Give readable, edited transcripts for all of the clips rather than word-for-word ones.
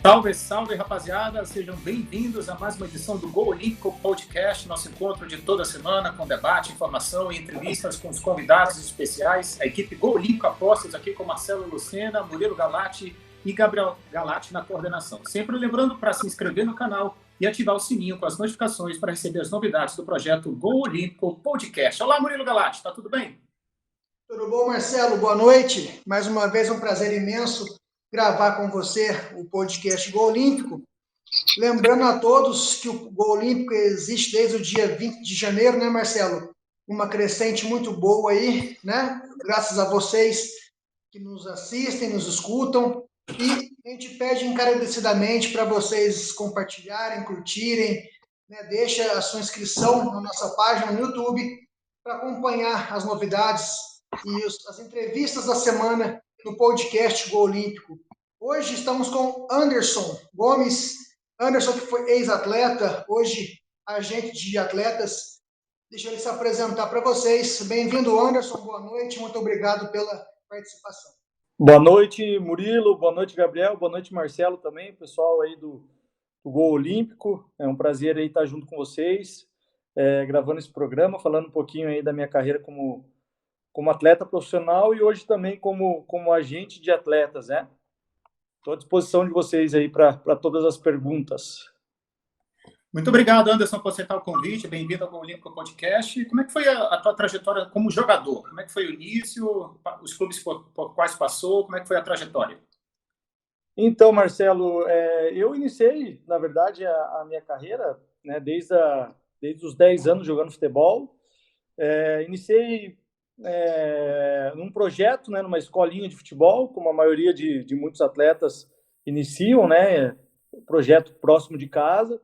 Salve, salve, rapaziada! Sejam bem-vindos a mais uma edição do Gol Olímpico Podcast, nosso encontro de toda semana com debate, informação e entrevistas com os convidados especiais. A equipe Gol Olímpico Apostas aqui com Marcelo Lucena, Murilo Galati e Gabriel Galati na coordenação. Sempre lembrando para se inscrever no canal e ativar o sininho com as notificações para receber as novidades do projeto Gol Olímpico Podcast. Olá, Murilo Galati, tá tudo bem? Tudo bom, Marcelo? Boa noite. Mais uma vez um prazer imenso gravar com você o podcast Gol Olímpico. Lembrando a todos que o Gol Olímpico existe desde o dia 20 de janeiro, né, Marcelo? Uma crescente muito boa aí, né? Graças a vocês que nos assistem, nos escutam. E a gente pede encarecidamente para vocês compartilharem, curtirem, né? Deixa a sua inscrição na nossa página no YouTube para acompanhar as novidades e as entrevistas da semana no podcast Gol Olímpico. Hoje estamos com Anderson Gomes, Anderson que foi ex-atleta, hoje agente de atletas. Deixa ele se apresentar para vocês. Bem-vindo, Anderson, boa noite, muito obrigado pela participação. Boa noite, Murilo, boa noite, Gabriel, boa noite, Marcelo também, pessoal aí do Gol Olímpico. É um prazer aí estar junto com vocês, gravando esse programa, falando um pouquinho aí da minha carreira como atleta profissional e hoje também como agente de atletas, né? Estou à disposição de vocês aí para todas as perguntas. Muito obrigado, Anderson, por aceitar o convite. Bem-vindo ao Gol Olímpico Podcast. Como é que foi a tua trajetória como jogador? Como é que foi o início? Os clubes por quais passou? Como é que foi a trajetória? Então, Marcelo, eu iniciei, na verdade, a minha carreira, né, desde os 10 anos jogando futebol. Iniciei num projeto, né, numa escolinha de futebol, como a maioria de muitos atletas iniciam, né, projeto próximo de casa.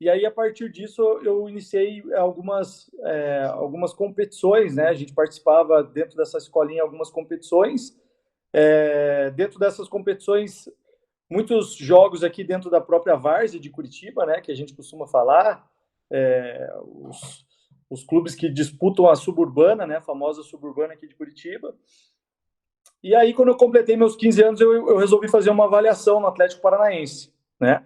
E aí, a partir disso, eu iniciei algumas competições, né? A gente participava dentro dessa escolinha algumas competições. Dentro dessas competições, muitos jogos aqui dentro da própria Várzea de Curitiba, né? Que a gente costuma falar. Os clubes que disputam a suburbana, né? A famosa suburbana aqui de Curitiba. E aí, quando eu completei meus 15 anos, eu resolvi fazer uma avaliação no Atlético Paranaense, né?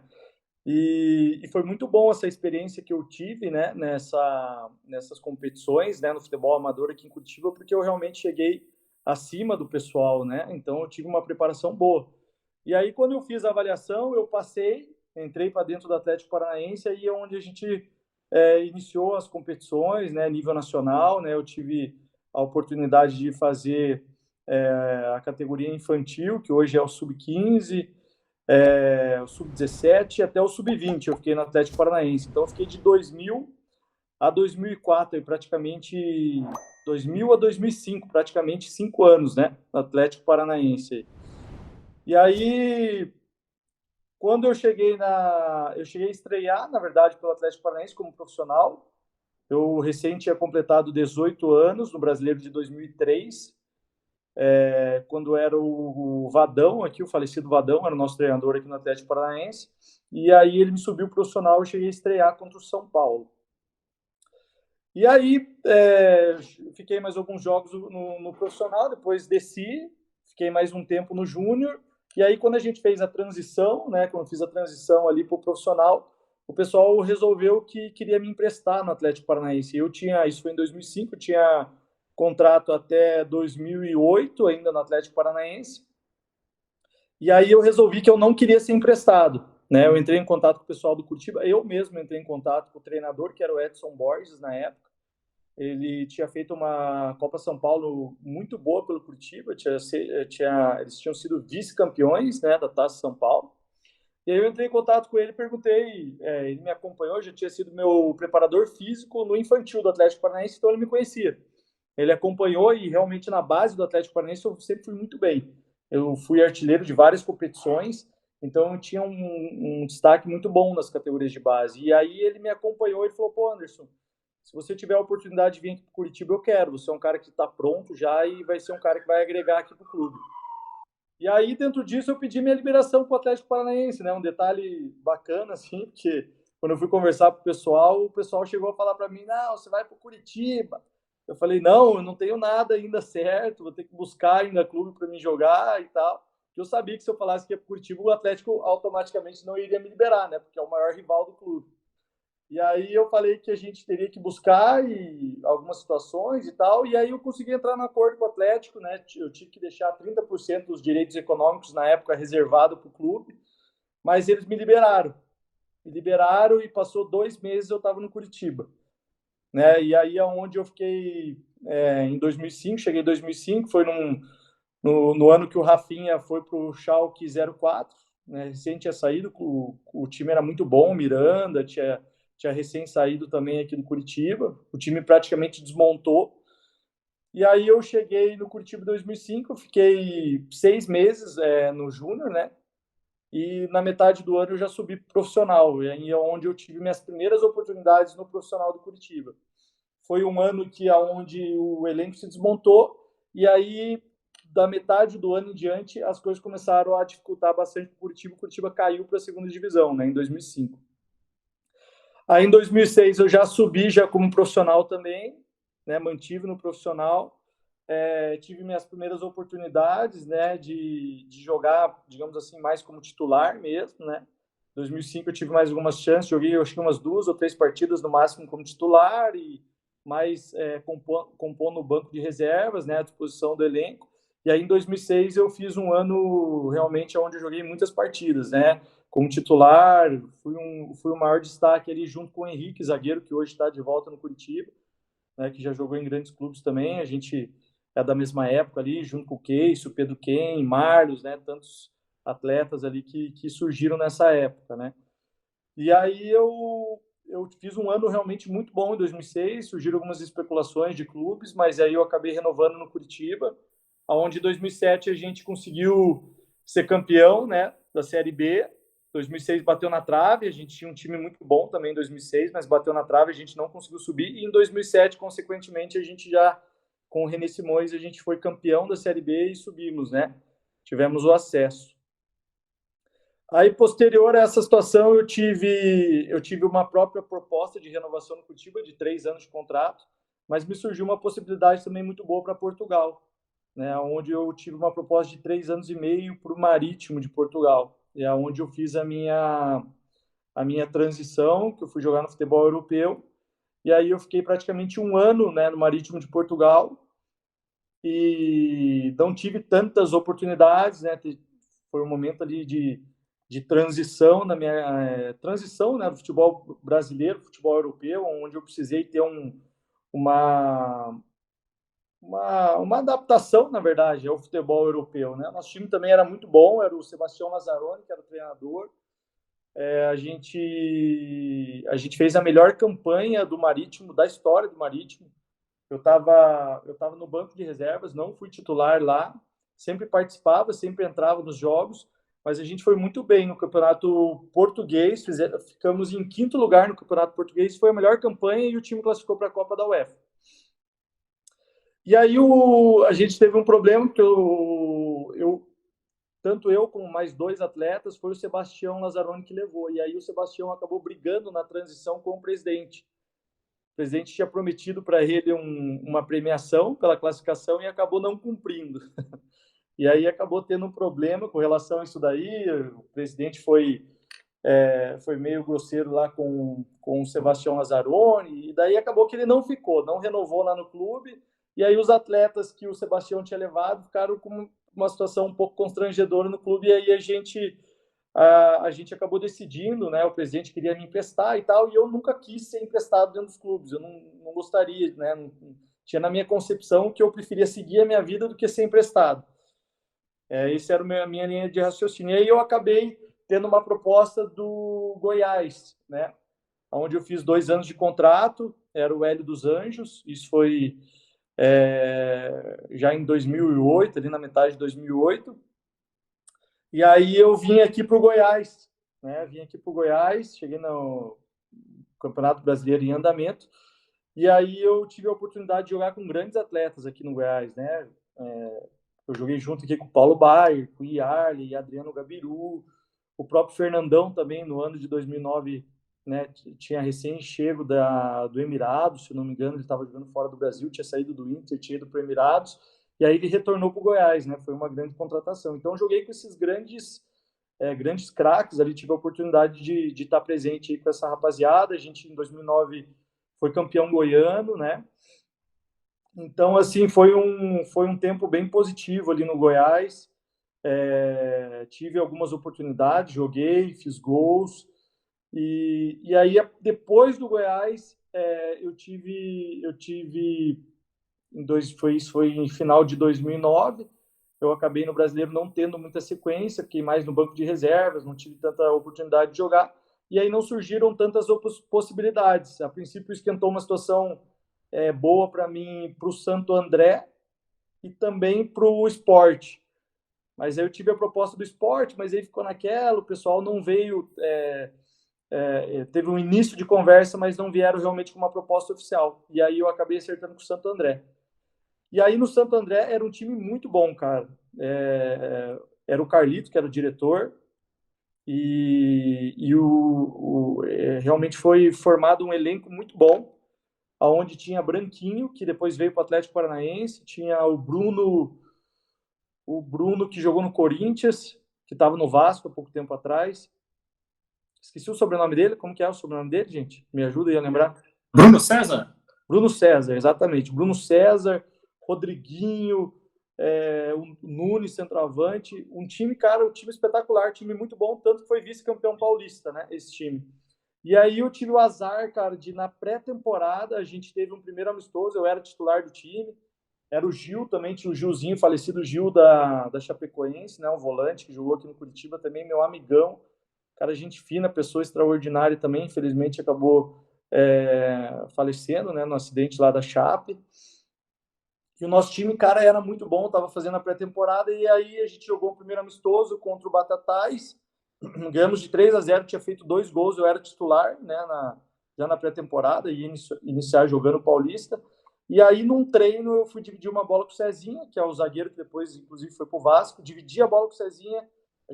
E foi muito bom essa experiência que eu tive, né, nessas competições, né, no futebol amador aqui em Curitiba, porque eu realmente cheguei acima do pessoal, né, então eu tive uma preparação boa. E aí, quando eu fiz a avaliação, eu passei, entrei para dentro do Atlético Paranaense, aí é onde a gente iniciou as competições, né, nível nacional, né, eu tive a oportunidade de fazer a categoria infantil, que hoje é o Sub-15, o Sub-17 até o Sub-20, eu fiquei no Atlético Paranaense. Então, eu fiquei de 2000 a 2004, aí praticamente 2000 a 2005, praticamente 5 anos, né, no Atlético Paranaense. E aí, quando eu cheguei a estrear, na verdade, pelo Atlético Paranaense como profissional, eu recém tinha completado 18 anos no Brasileiro de 2003, quando era o Vadão aqui, o falecido Vadão, era o nosso treinador aqui no Atlético Paranaense, e aí ele me subiu profissional, eu cheguei a estrear contra o São Paulo. E aí, fiquei mais alguns jogos no profissional, depois desci, fiquei mais um tempo no júnior, e aí quando a gente fez a transição, né, quando eu fiz a transição ali para o profissional, o pessoal resolveu que queria me emprestar no Atlético Paranaense. Isso foi em 2005, eu tinha contrato até 2008, ainda no Atlético Paranaense. E aí eu resolvi que eu não queria ser emprestado, né? Eu entrei em contato com o pessoal do Curitiba, eu mesmo entrei em contato com o treinador, que era o Edson Borges, na época. Ele tinha feito uma Copa São Paulo muito boa pelo Curitiba, eles tinham sido vice-campeões, né, da Taça São Paulo. E aí eu entrei em contato com ele, perguntei, ele me acompanhou, já tinha sido meu preparador físico no infantil do Atlético Paranaense, então ele me conhecia. Ele acompanhou e realmente na base do Atlético Paranaense eu sempre fui muito bem. Eu fui artilheiro de várias competições, então eu tinha um destaque muito bom nas categorias de base. E aí ele me acompanhou e falou, pô, Anderson, se você tiver a oportunidade de vir aqui para Curitiba, eu quero. Você é um cara que está pronto já e vai ser um cara que vai agregar aqui para o clube. E aí, dentro disso, eu pedi minha liberação para o Atlético Paranaense, né? Um detalhe bacana, assim, porque quando eu fui conversar com o pessoal chegou a falar para mim, não, você vai para Curitiba. Eu falei, não, eu não tenho nada ainda certo, vou ter que buscar ainda clube para mim jogar e tal. Porque eu sabia que se eu falasse que ia para Curitiba, o Atlético automaticamente não iria me liberar, né? Porque é o maior rival do clube. E aí eu falei que a gente teria que buscar algumas situações e tal, e aí eu consegui entrar no acordo com o Atlético, né? Eu tive que deixar 30% dos direitos econômicos na época reservado para o clube, mas eles me liberaram. Me liberaram e passou 2 meses eu estava no Curitiba, né? E aí é onde eu fiquei em 2005, cheguei em 2005, foi no ano que o Rafinha foi para o Schalke 04, né? Recém tinha saído, o time era muito bom, Miranda tinha recém saído também aqui do Curitiba, o time praticamente desmontou. E aí eu cheguei no Curitiba em 2005, fiquei 6 meses no Júnior, né? E na metade do ano eu já subi pro profissional, e aí é onde eu tive minhas primeiras oportunidades no profissional do Curitiba. Foi um ano onde o elenco se desmontou, e aí da metade do ano em diante as coisas começaram a dificultar bastante para o Curitiba. O Curitiba caiu para a segunda divisão, né, em 2005. Aí em 2006 eu já subi já como profissional também, né, mantive no profissional. Tive minhas primeiras oportunidades, né, de jogar, digamos assim, mais como titular mesmo, né. Em 2005 eu tive mais algumas chances, joguei acho que umas 2 ou 3 partidas no máximo como titular e mais compondo o banco de reservas, né, à disposição do elenco. E aí em 2006 eu fiz um ano realmente onde eu joguei muitas partidas, né, como titular, fui o maior destaque ali junto com o Henrique, zagueiro que hoje está de volta no Curitiba, né, que já jogou em grandes clubes também. A gente é da mesma época ali, junto com o Keiso, o Pedro Ken, Marlos, né, tantos atletas ali que surgiram nessa época, né. E aí eu fiz um ano realmente muito bom em 2006, surgiram algumas especulações de clubes, mas aí eu acabei renovando no Curitiba, onde em 2007 a gente conseguiu ser campeão, né, da Série B. 2006 bateu na trave, a gente tinha um time muito bom também em 2006, mas bateu na trave, a gente não conseguiu subir. E em 2007, consequentemente, a gente já, com o René Simões, a gente foi campeão da Série B e subimos, né? Tivemos o acesso. Aí, posterior a essa situação, eu tive uma própria proposta de renovação no Curitiba, de 3 anos de contrato, mas me surgiu uma possibilidade também muito boa para Portugal, né, onde eu tive uma proposta de 3 anos e meio para o Marítimo de Portugal, é onde eu fiz a minha transição, que eu fui jogar no futebol europeu, e aí eu fiquei praticamente um ano, né, no Marítimo de Portugal, e não tive tantas oportunidades, né, foi um momento ali de transição na minha transição, né, do futebol brasileiro, futebol europeu, onde eu precisei ter uma adaptação, na verdade, ao futebol europeu, né? Nosso time também era muito bom, era o Sebastião Lazzaroni, que era o treinador. A gente fez a melhor campanha do Marítimo, da história do Marítimo. Eu tava no banco de reservas, não fui titular lá, sempre participava, sempre entrava nos jogos, mas a gente foi muito bem no Campeonato Português, ficamos em 5º lugar no Campeonato Português, foi a melhor campanha e o time classificou para a Copa da UEFA. E aí a gente teve um problema, porque tanto eu como mais 2 atletas, foi o Sebastião Lazzaroni que levou. E aí o Sebastião acabou brigando na transição com o presidente. O presidente tinha prometido para ele uma premiação pela classificação e acabou não cumprindo. E aí acabou tendo um problema com relação a isso daí. O presidente foi meio grosseiro lá com o Sebastião Lazzaroni, e daí acabou que ele não renovou lá no clube. E aí os atletas que o Sebastião tinha levado ficaram com uma situação um pouco constrangedora no clube, e aí a gente acabou decidindo, né, o presidente queria me emprestar e tal, e eu nunca quis ser emprestado dentro dos clubes, eu não gostaria, né, tinha na minha concepção que eu preferia seguir a minha vida do que ser emprestado. Essa era a minha linha de raciocínio. E aí eu acabei tendo uma proposta do Goiás, né, onde eu fiz 2 anos de contrato, era o Hélio dos Anjos, isso foi já em 2008, ali na metade de 2008, e aí eu vim aqui para o Goiás, né? Cheguei no Campeonato Brasileiro em andamento, e aí eu tive a oportunidade de jogar com grandes atletas aqui no Goiás, né? Eu joguei junto aqui com o Paulo Baier, com o Yarley, Adriano Gabiru, o próprio Fernandão também, no ano de 2009, né, tinha recém-chego do Emirados, se não me engano, ele estava jogando fora do Brasil, tinha saído do Inter, tinha ido para o Emirados, e aí ele retornou para o Goiás, né? Foi uma grande contratação. Então, eu joguei com esses grandes craques ali, tive a oportunidade de estar presente aí com essa rapaziada. A gente, em 2009, foi campeão goiano, né? Então, assim, foi um tempo bem positivo ali no Goiás. Tive algumas oportunidades, joguei, fiz gols. E aí, depois do Goiás, eu tive foi em final de 2009. Eu acabei no Brasileiro não tendo muita sequência, fiquei mais no banco de reservas, não tive tanta oportunidade de jogar, e aí não surgiram tantas possibilidades. A princípio, esquentou uma situação boa para mim, para o Santo André e também para o Sport. Mas aí eu tive a proposta do Sport, mas aí ficou naquela, o pessoal não veio, teve um início de conversa, mas não vieram realmente com uma proposta oficial. E aí eu acabei acertando com o Santo André. E aí no Santo André era um time muito bom, cara. Era o Carlito, que era o diretor, e realmente foi formado um elenco muito bom, onde tinha Branquinho, que depois veio para o Atlético Paranaense, tinha o Bruno que jogou no Corinthians, que estava no Vasco há pouco tempo atrás. Esqueci o sobrenome dele. Como que é o sobrenome dele, gente? Me ajuda aí a lembrar. Bruno César? Bruno César, exatamente. Bruno César, Rodriguinho, o Nunes, centroavante. Um time espetacular, time muito bom, tanto que foi vice-campeão paulista, né? Esse time. E aí eu tive o azar, cara, na pré-temporada a gente teve um primeiro amistoso, eu era titular do time, era o Gil também, tinha o Gilzinho, falecido Gil da Chapecoense, né? Um volante que jogou aqui no Curitiba também, meu amigão, cara, gente fina, pessoa extraordinária também, infelizmente acabou falecendo, né? No acidente lá da Chape. E o nosso time, cara, era muito bom, estava fazendo a pré-temporada, e aí a gente jogou o primeiro amistoso contra o Batatais, ganhamos de 3-0, tinha feito 2 gols, eu era titular, né, já na pré-temporada, e iniciar jogando o Paulista. E aí, num treino, eu fui dividir uma bola com o Cezinha, que é o zagueiro que depois, inclusive, foi pro Vasco, dividi a bola com o Cezinha, a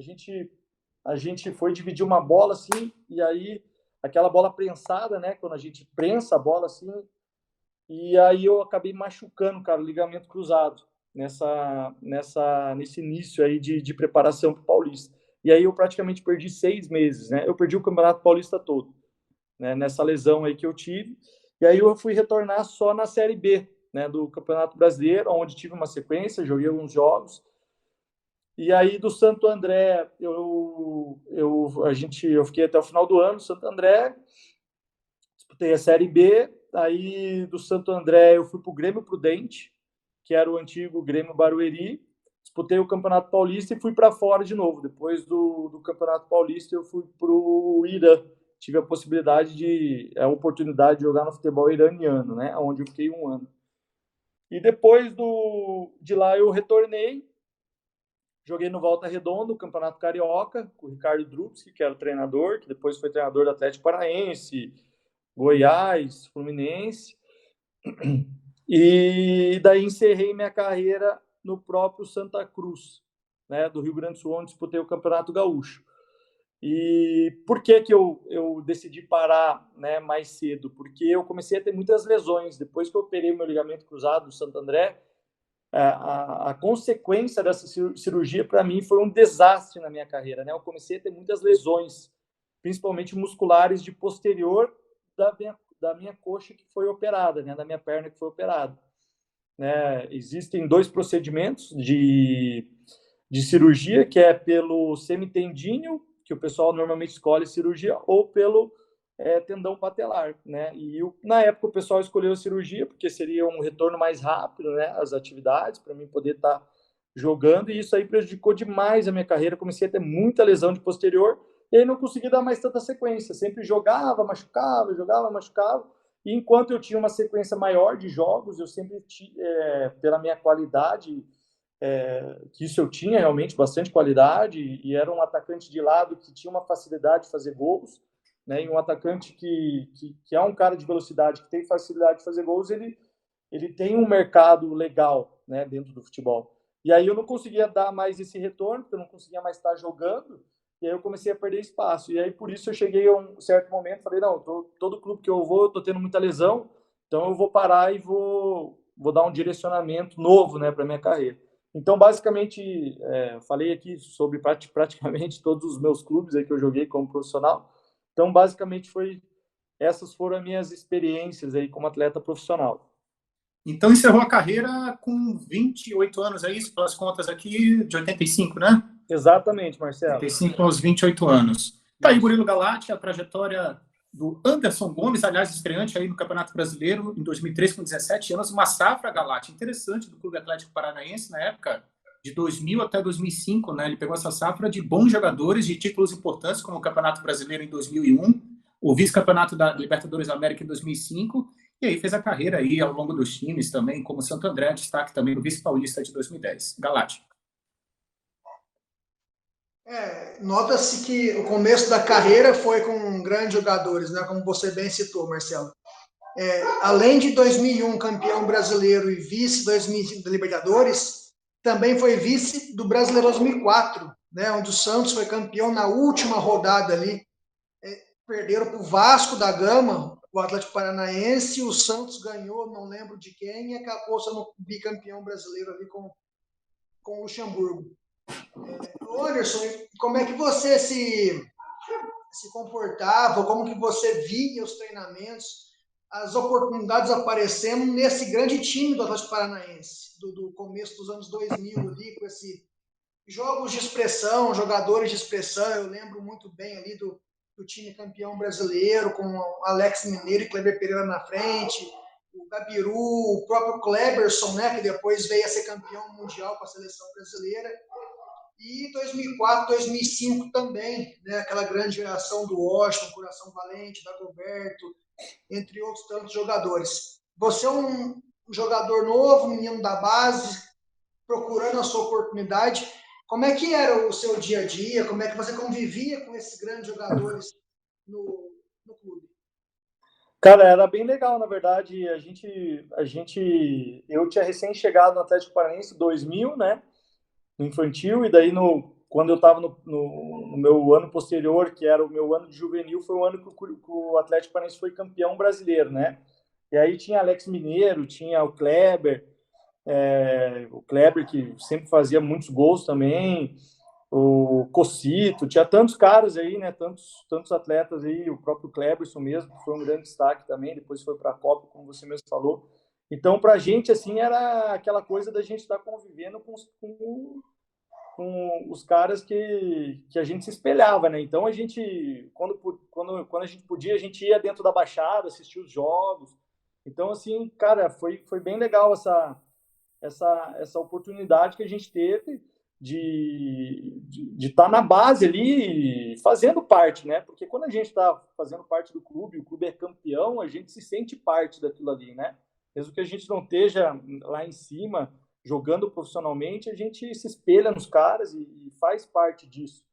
gente foi dividir uma bola, assim, e aí, aquela bola prensada, né, quando a gente prensa a bola, assim, e aí eu acabei machucando, cara, o ligamento cruzado nesse início aí de preparação para o Paulista. E aí eu praticamente perdi 6 meses, né? Eu perdi o Campeonato Paulista todo, né? Nessa lesão aí que eu tive. E aí eu fui retornar só na Série B, né? Do Campeonato Brasileiro, onde tive uma sequência, joguei alguns jogos. E aí do Santo André, eu fiquei até o final do ano, Santo André, disputei a Série B. Aí do Santo André eu fui para o Grêmio Prudente, que era o antigo Grêmio Barueri, disputei o Campeonato Paulista e fui para fora de novo. Depois do Campeonato Paulista eu fui para o Irã, tive a oportunidade de jogar no futebol iraniano, né, onde eu fiquei 1 ano. E depois de lá eu retornei, joguei no Volta Redonda, o Campeonato Carioca, com o Ricardo Drubski, que era o treinador, que depois foi treinador do Atlético Paranaense, Goiás, Fluminense, e daí encerrei minha carreira no próprio Santa Cruz, né, do Rio Grande do Sul, onde disputei o Campeonato Gaúcho. E por que eu decidi parar, né, mais cedo? Porque eu comecei a ter muitas lesões. Depois que eu operei meu ligamento cruzado do Santo André, a consequência dessa cirurgia, para mim, foi um desastre na minha carreira, né? Eu comecei a ter muitas lesões, principalmente musculares de posterior da minha coxa que foi operada, né, da minha perna que foi operada. Né? Existem 2 procedimentos de cirurgia, que é pelo semitendíneo, que o pessoal normalmente escolhe cirurgia, ou pelo tendão patelar. Né? E na época o pessoal escolheu a cirurgia, porque seria um retorno mais rápido, né, às atividades, para mim poder estar jogando, e isso aí prejudicou demais a minha carreira. Comecei a ter muita lesão de posterior, e aí não consegui dar mais tanta sequência. Sempre jogava, machucava, e enquanto eu tinha uma sequência maior de jogos, eu sempre, pela minha qualidade, que isso eu tinha realmente bastante qualidade, e era um atacante de lado que tinha uma facilidade de fazer gols, né? E um atacante que é um cara de velocidade, que tem facilidade de fazer gols, ele tem um mercado legal, né, dentro do futebol. E aí eu não conseguia dar mais esse retorno, porque eu não conseguia mais estar jogando, e aí eu comecei a perder espaço. E aí por isso eu cheguei a um certo momento, falei, não, todo clube que eu vou, eu tô tendo muita lesão, então eu vou parar e vou vou dar um direcionamento novo, né, para minha carreira. Então, basicamente, falei aqui sobre praticamente todos os meus clubes aí que eu joguei como profissional. Então, basicamente, essas foram as minhas experiências aí como atleta profissional. Então, encerrou a carreira com 28 anos, é isso? Pelas contas aqui, de 85, né? Exatamente, Marcelo. 85 aos 28 anos. Tá aí, Murilo Galati, a trajetória do Anderson Gomes, aliás, estreante aí no Campeonato Brasileiro em 2003, com 17 anos, uma safra, Galati, interessante, do Clube Atlético Paranaense, na época de 2000 até 2005, né? Ele pegou essa safra de bons jogadores, de títulos importantes, como o Campeonato Brasileiro em 2001, o vice-campeonato da Libertadores da América em 2005, e aí fez a carreira aí ao longo dos times também, como Santo André, destaque também no vice-paulista de 2010. Galati. Nota-se que o começo da carreira foi com grandes jogadores, né? Como você bem citou, Marcelo. Além de 2001 campeão brasileiro e vice 2005 da Libertadores, também foi vice do Brasileiro 2004, né? Onde o Santos foi campeão na última rodada ali. Perderam para o Vasco da Gama, o Atlético Paranaense, o Santos ganhou, não lembro de quem, e acabou sendo bicampeão brasileiro ali com o Luxemburgo. Anderson, como é que você se comportava, como que você via os treinamentos, as oportunidades aparecendo nesse grande time do Atlético Paranaense, do começo dos anos 2000 ali, com esses jogos de expressão, jogadores de expressão, eu lembro muito bem ali do time campeão brasileiro, com Alex Mineiro e Kleber Pereira na frente, o Gabiru, o próprio Kleberson, né, que depois veio a ser campeão mundial com a seleção brasileira, e 2004, 2005 também, né, aquela grande geração do Washington, Coração Valente, Dagoberto, entre outros tantos jogadores. Você é um jogador novo, menino da base, procurando a sua oportunidade. Como é que era o seu dia a dia? Como é que você convivia com esses grandes jogadores no clube? Cara, era bem legal, na verdade. Eu tinha recém chegado no Atlético Paranaense em 2000, né, no infantil, e daí quando eu estava no meu ano posterior, que era o meu ano de juvenil, foi o ano que o Atlético Paranaense foi campeão brasileiro, né? E aí tinha Alex Mineiro, tinha o Kleber que sempre fazia muitos gols também, o Cocito, tinha tantos caras aí, né? Tantos atletas aí, o próprio Kleberson mesmo, que foi um grande destaque também, depois foi para a Copa, como você mesmo falou. Então, para a gente, assim, era aquela coisa da gente estar convivendo com os caras que a gente se espelhava, né? Então, a gente, quando a gente podia, a gente ia dentro da Baixada, assistir os jogos. Então, assim, cara, foi bem legal essa oportunidade que a gente teve de estar na base ali, fazendo parte, né? Porque quando a gente está fazendo parte do clube, o clube é campeão, a gente se sente parte daquilo ali, né? Mesmo que a gente não esteja lá em cima jogando profissionalmente, a gente se espelha nos caras e faz parte disso.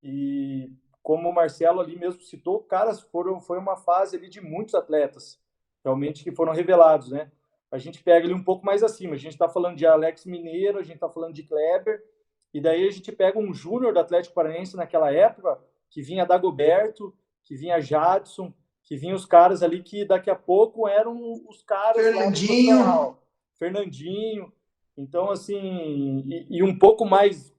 E como o Marcelo ali mesmo citou, caras, foi uma fase ali de muitos atletas realmente que foram revelados, né? A gente pega ele um pouco mais acima. A gente está falando de Alex Mineiro, a gente está falando de Kleber, e daí a gente pega um júnior do Atlético Paranaense naquela época, que vinha Dagoberto, que vinha Jadson, que vinha os caras ali que daqui a pouco eram os caras Fernandinho. Então, assim, e um pouco mais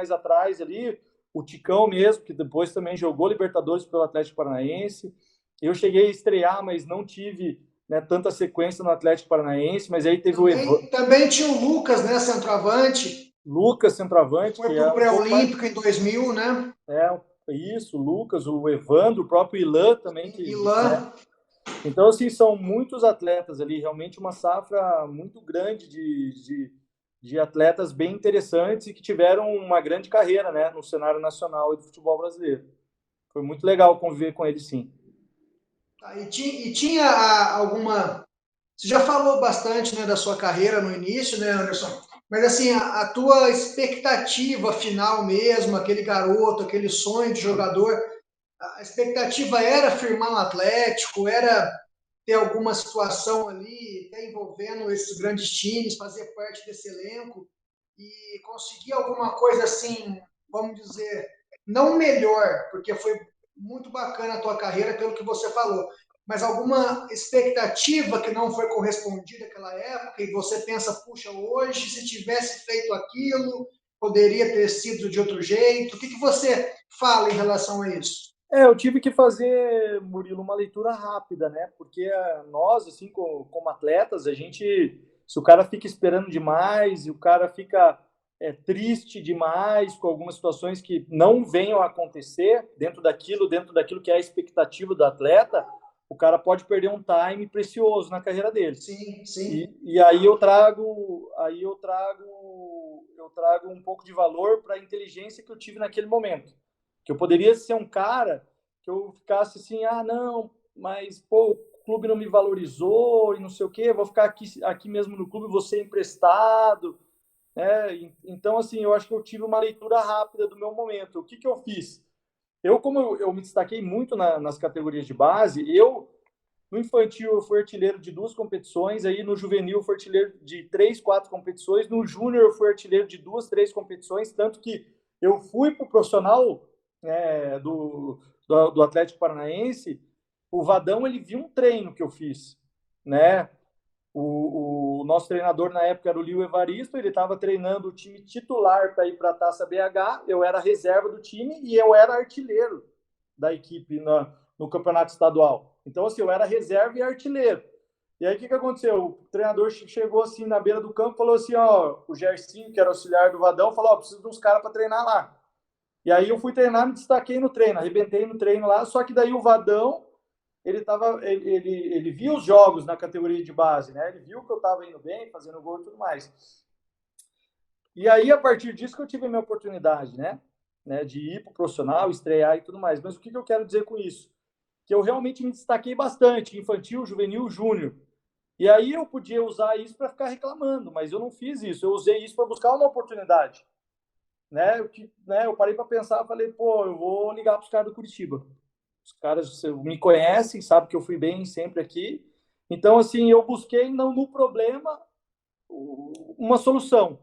atrás ali, o Ticão mesmo, que depois também jogou Libertadores pelo Atlético Paranaense. Eu cheguei a estrear, mas não tive, né, tanta sequência no Atlético Paranaense, mas aí teve também tinha o Lucas, né, centroavante. Lucas, centroavante. Foi pro pré-olímpico em 2000, né? Isso, o Lucas, o Evandro, o próprio Ilan também. Ilan. Né? Então, assim, são muitos atletas ali, realmente uma safra muito grande de atletas bem interessantes e que tiveram uma grande carreira, né, no cenário nacional e do futebol brasileiro. Foi muito legal conviver com eles, sim. E tinha alguma... Você já falou bastante, né, da sua carreira no início, né, Anderson? Mas, assim, a tua expectativa final mesmo, aquele garoto, aquele sonho de jogador, a expectativa era firmar no Atlético, era ter alguma situação ali, até envolvendo esses grandes times, fazer parte desse elenco e conseguir alguma coisa assim, vamos dizer, não melhor, porque foi muito bacana a tua carreira, pelo que você falou, mas alguma expectativa que não foi correspondida naquela época e você pensa, puxa, hoje, se tivesse feito aquilo, poderia ter sido de outro jeito? O que você fala em relação a isso? Eu tive que fazer, Murilo, uma leitura rápida, né? Porque nós, assim, como atletas, se o cara fica esperando demais e o cara fica triste demais com algumas situações que não venham a acontecer dentro daquilo que é a expectativa do atleta, o cara pode perder um time precioso na carreira dele. Sim, sim. E aí eu trago um pouco de valor para a inteligência que eu tive naquele momento. Que eu poderia ser um cara que eu ficasse assim, não, mas pô, o clube não me valorizou e não sei o quê, vou ficar aqui mesmo no clube, vou ser emprestado, né? Então, assim, eu acho que eu tive uma leitura rápida do meu momento. O que eu fiz? Como eu me destaquei muito nas categorias de base, no infantil eu fui artilheiro de 2 competições, aí no juvenil eu fui artilheiro de 3, 4 competições, no júnior eu fui artilheiro de 2, 3 competições, tanto que eu fui para o profissional do Atlético Paranaense. O Vadão, ele viu um treino que eu fiz, né? O nosso treinador na época era o Lio Evaristo, ele estava treinando o time titular para ir para a Taça BH, eu era reserva do time e eu era artilheiro da equipe no campeonato estadual. Então, assim, eu era reserva e artilheiro. E aí, o que aconteceu? O treinador chegou assim na beira do campo e falou assim, o Gersinho, que era auxiliar do Vadão, falou, preciso de uns caras para treinar lá. E aí eu fui treinar, me destaquei no treino, arrebentei no treino lá, só que daí o Vadão, ele via os jogos na categoria de base, né? Ele viu que eu estava indo bem, fazendo gol e tudo mais. E aí, a partir disso que eu tive a minha oportunidade, né? De ir para o profissional, estrear e tudo mais. Mas o que eu quero dizer com isso? Que eu realmente me destaquei bastante, infantil, juvenil, júnior. E aí eu podia usar isso para ficar reclamando, mas eu não fiz isso. Eu usei isso para buscar uma oportunidade. Eu parei para pensar, falei, eu vou ligar para os caras do Curitiba. Os caras me conhecem, sabem que eu fui bem sempre aqui. Então, assim, eu busquei no problema uma solução.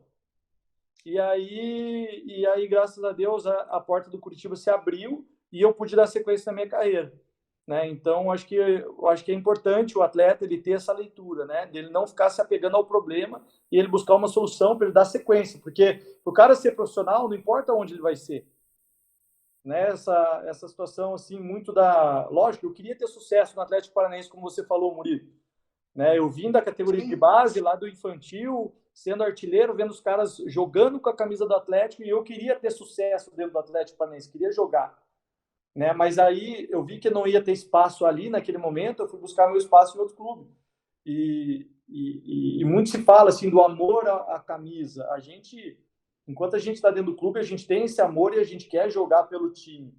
E aí, graças a Deus, a porta do Curitiba se abriu e eu pude dar sequência na minha carreira. Né? Então, eu acho que é importante o atleta ele ter essa leitura, né? Ele não ficar se apegando ao problema e ele buscar uma solução para ele dar sequência, porque o cara ser profissional não importa onde ele vai ser. Né? Essa situação assim muito lógico, eu queria ter sucesso no Atlético Paranaense, como você falou, Murilo. Né? Eu vim da categoria de base, lá do infantil, sendo artilheiro, vendo os caras jogando com a camisa do Atlético, e eu queria ter sucesso dentro do Atlético Paranaense, queria jogar. Né? Mas aí eu vi que não ia ter espaço ali naquele momento, eu fui buscar meu espaço em outro clube. E muito se fala assim do amor à camisa. Enquanto a gente está dentro do clube, a gente tem esse amor e a gente quer jogar pelo time.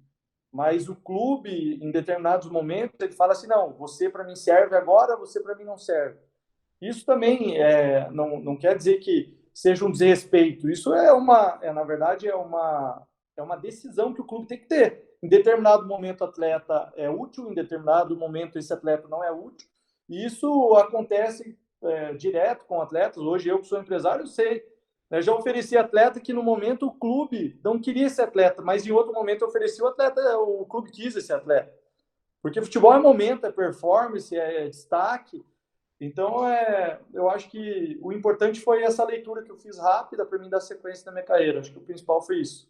Mas o clube, em determinados momentos, ele fala assim, não, você para mim serve agora, você para mim não serve. Isso também não quer dizer que seja um desrespeito. Isso na verdade, é uma decisão que o clube tem que ter. Em determinado momento, o atleta é útil, em determinado momento, esse atleta não é útil. E isso acontece direto com atletas. Hoje, eu que sou empresário, eu sei. Eu já ofereci atleta que, no momento, o clube não queria esse atleta, mas em outro momento eu ofereci o atleta, o clube quis esse atleta. Porque futebol é momento, é performance, é destaque. Então, eu acho que o importante foi essa leitura que eu fiz rápida para mim dar sequência na minha carreira. Acho que o principal foi isso.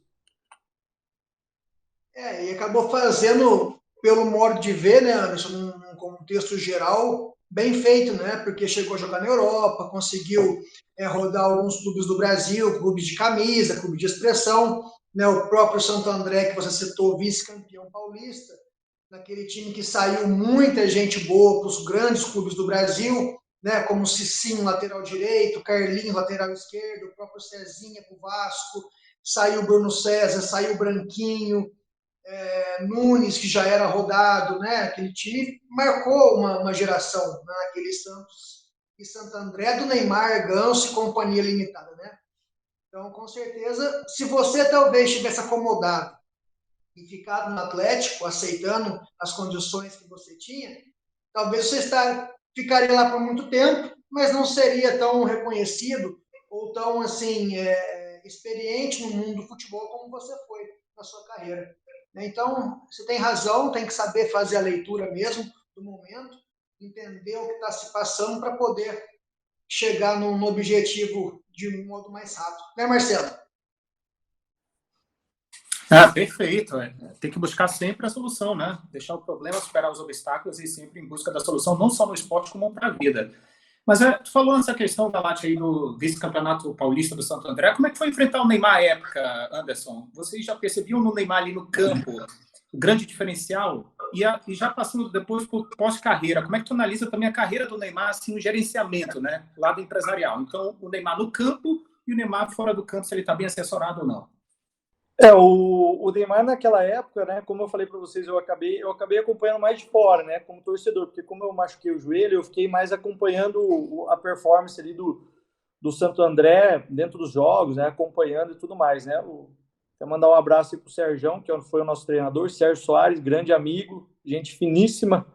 E acabou fazendo, pelo modo de ver, né, Anderson, num contexto geral, bem feito, né? Porque chegou a jogar na Europa, conseguiu rodar alguns clubes do Brasil, clubes de camisa, clube de expressão, né? O próprio Santo André, que você citou, vice-campeão paulista, naquele time que saiu muita gente boa para os grandes clubes do Brasil, né? Como o Cicinho, lateral direito, Carlinhos, lateral esquerdo, o próprio Cezinha para o Vasco, saiu o Bruno César, saiu o Branquinho, Nunes, que já era rodado, né? Aquele time marcou uma geração, né? Aquele Santos e Santo André, do Neymar, Ganso e companhia limitada, né? Então, com certeza, se você talvez tivesse acomodado e ficado no Atlético, aceitando as condições que você tinha, talvez você ficaria lá por muito tempo, mas não seria tão reconhecido ou tão assim experiente no mundo do futebol como você foi na sua carreira. Então, você tem razão, tem que saber fazer a leitura mesmo, do momento, entender o que está se passando para poder chegar no objetivo de um modo mais rápido. Né, Marcelo? Perfeito. Tem que buscar sempre a solução, né? Deixar o problema, superar os obstáculos e sempre em busca da solução, não só no esporte, como para a vida. Mas tu falou nessa questão da Late aí do vice-campeonato paulista do Santo André. Como é que foi enfrentar o Neymar à época, Anderson? Vocês já percebiam no Neymar ali no campo o grande diferencial? E já passando depois por pós-carreira, como é que tu analisa também a carreira do Neymar, assim, o gerenciamento, né? Lado empresarial. Então, o Neymar no campo e o Neymar fora do campo, se ele está bem assessorado ou não. O Neymar naquela época, né, como eu falei para vocês, eu acabei acompanhando mais de fora, né, como torcedor, porque como eu machuquei o joelho, eu fiquei mais acompanhando a performance ali do Santo André dentro dos jogos, né, acompanhando e tudo mais, né. Quero mandar um abraço aí pro Serjão, que foi o nosso treinador, Sérgio Soares, grande amigo, gente finíssima,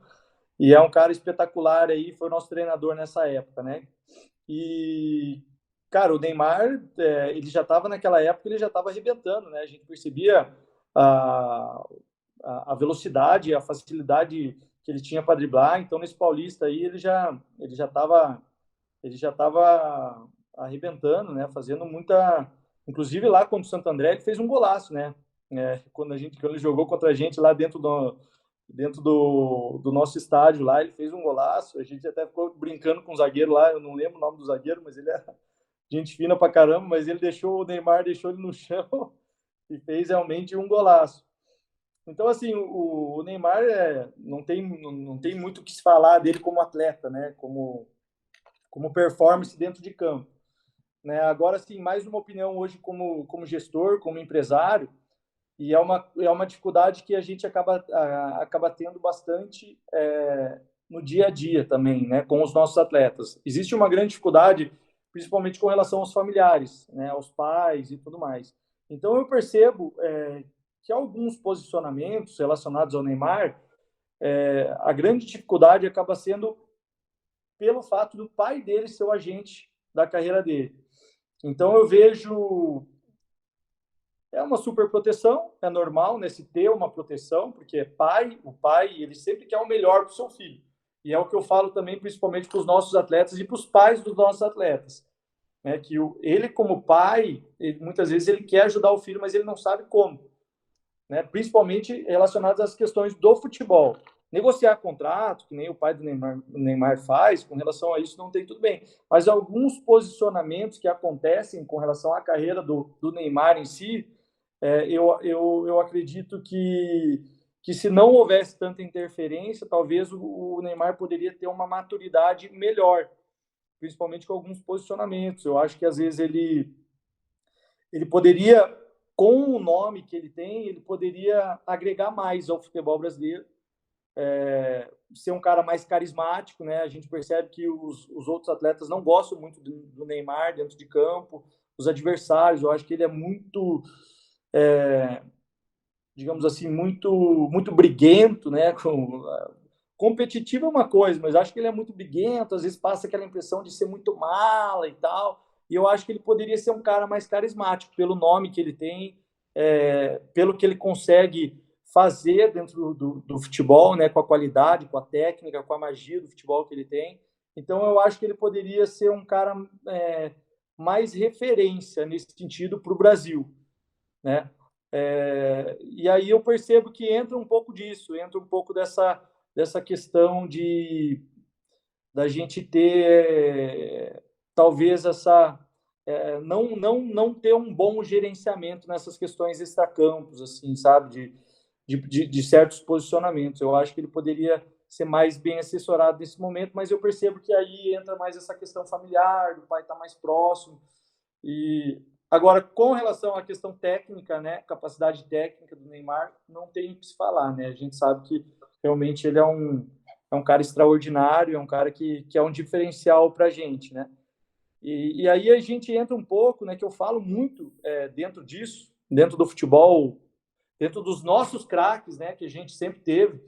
e é um cara espetacular aí, foi o nosso treinador nessa época, né. E cara, o Neymar, ele já estava naquela época, ele já estava arrebentando, né? A gente percebia a velocidade, a facilidade que ele tinha para driblar. Então, nesse Paulista aí, ele já estava arrebentando, né? Fazendo muita... Inclusive, lá contra o Santo André, ele fez um golaço, né? Quando ele jogou contra a gente lá dentro do nosso estádio lá, ele fez um golaço. A gente até ficou brincando com o zagueiro lá, eu não lembro o nome do zagueiro, mas ele é gente fina pra caramba, mas o Neymar deixou ele no chão e fez realmente um golaço. Então, assim, o Neymar não tem muito o que se falar dele como atleta, né? Como performance dentro de campo. Né? Agora, sim, mais uma opinião hoje como gestor, como empresário, e é uma dificuldade que a gente acaba tendo bastante no dia a dia também, né? Com os nossos atletas. Existe uma grande dificuldade principalmente com relação aos familiares, né, aos pais e tudo mais. Então, eu percebo que alguns posicionamentos relacionados ao Neymar, a grande dificuldade acaba sendo pelo fato do pai dele ser o agente da carreira dele. Então, eu vejo... É uma super proteção, é normal, né, se ter uma proteção, porque o pai, ele sempre quer o melhor para o seu filho. E é o que eu falo também, principalmente para os nossos atletas e para os pais dos nossos atletas. Né, que ele, como pai, muitas vezes ele quer ajudar o filho, mas ele não sabe como. Né, principalmente relacionados às questões do futebol. Negociar contrato, que nem o pai do Neymar faz, com relação a isso não tem tudo bem. Mas alguns posicionamentos que acontecem com relação à carreira do Neymar em si, eu acredito que se não houvesse tanta interferência, talvez o Neymar poderia ter uma maturidade melhor, principalmente com alguns posicionamentos. Eu acho que, às vezes, ele poderia, com o nome que ele tem, ele poderia agregar mais ao futebol brasileiro, ser um cara mais carismático, né? A gente percebe que os outros atletas não gostam muito do Neymar dentro de campo, os adversários. Eu acho que ele é muito... digamos assim, muito briguento, né? Competitivo é uma coisa, mas acho que ele é muito briguento, às vezes passa aquela impressão de ser muito mala e tal, e eu acho que ele poderia ser um cara mais carismático, pelo nome que ele tem, pelo que ele consegue fazer dentro do futebol, né, com a qualidade, com a técnica, com a magia do futebol que ele tem. Então, eu acho que ele poderia ser um cara mais referência nesse sentido para o Brasil, né? E aí eu percebo que entra um pouco disso, entra um pouco dessa questão da gente ter talvez não ter um bom gerenciamento nessas questões extracampos, assim, sabe, de certos posicionamentos. Eu acho que ele poderia ser mais bem assessorado nesse momento, mas eu percebo que aí entra mais essa questão familiar, do pai estar mais próximo. E agora, com relação à questão técnica, né, capacidade técnica do Neymar, não tem o que se falar, né? A gente sabe que realmente ele é um cara extraordinário, é um cara que é um diferencial para a gente, né? E aí a gente entra um pouco, né, que eu falo muito dentro disso, dentro do futebol, dentro dos nossos craques, né, que a gente sempre teve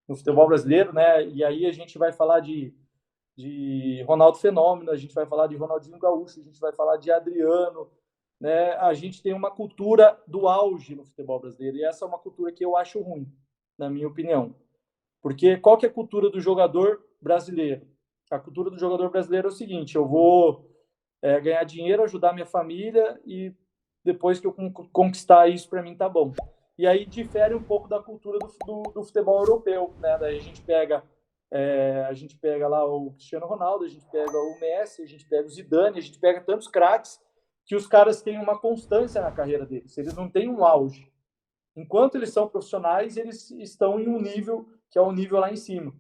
no futebol brasileiro, né? E aí a gente vai falar de Ronaldo Fenômeno, a gente vai falar de Ronaldinho Gaúcho, a gente vai falar de Adriano, né? A gente tem uma cultura do auge no futebol brasileiro, e essa é uma cultura que eu acho ruim, na minha opinião. Porque qual que é a cultura do jogador brasileiro? A cultura do jogador brasileiro é o seguinte: eu vou ganhar dinheiro, ajudar minha família e depois que eu conquistar isso, para mim tá bom. E aí difere um pouco da cultura do futebol europeu, né? Daí a gente pega lá o Cristiano Ronaldo, a gente pega o Messi, a gente pega o Zidane, a gente pega tantos craques que os caras têm uma constância na carreira deles. Eles não têm um auge. Enquanto eles são profissionais, eles estão em um nível que é o nível lá em cima.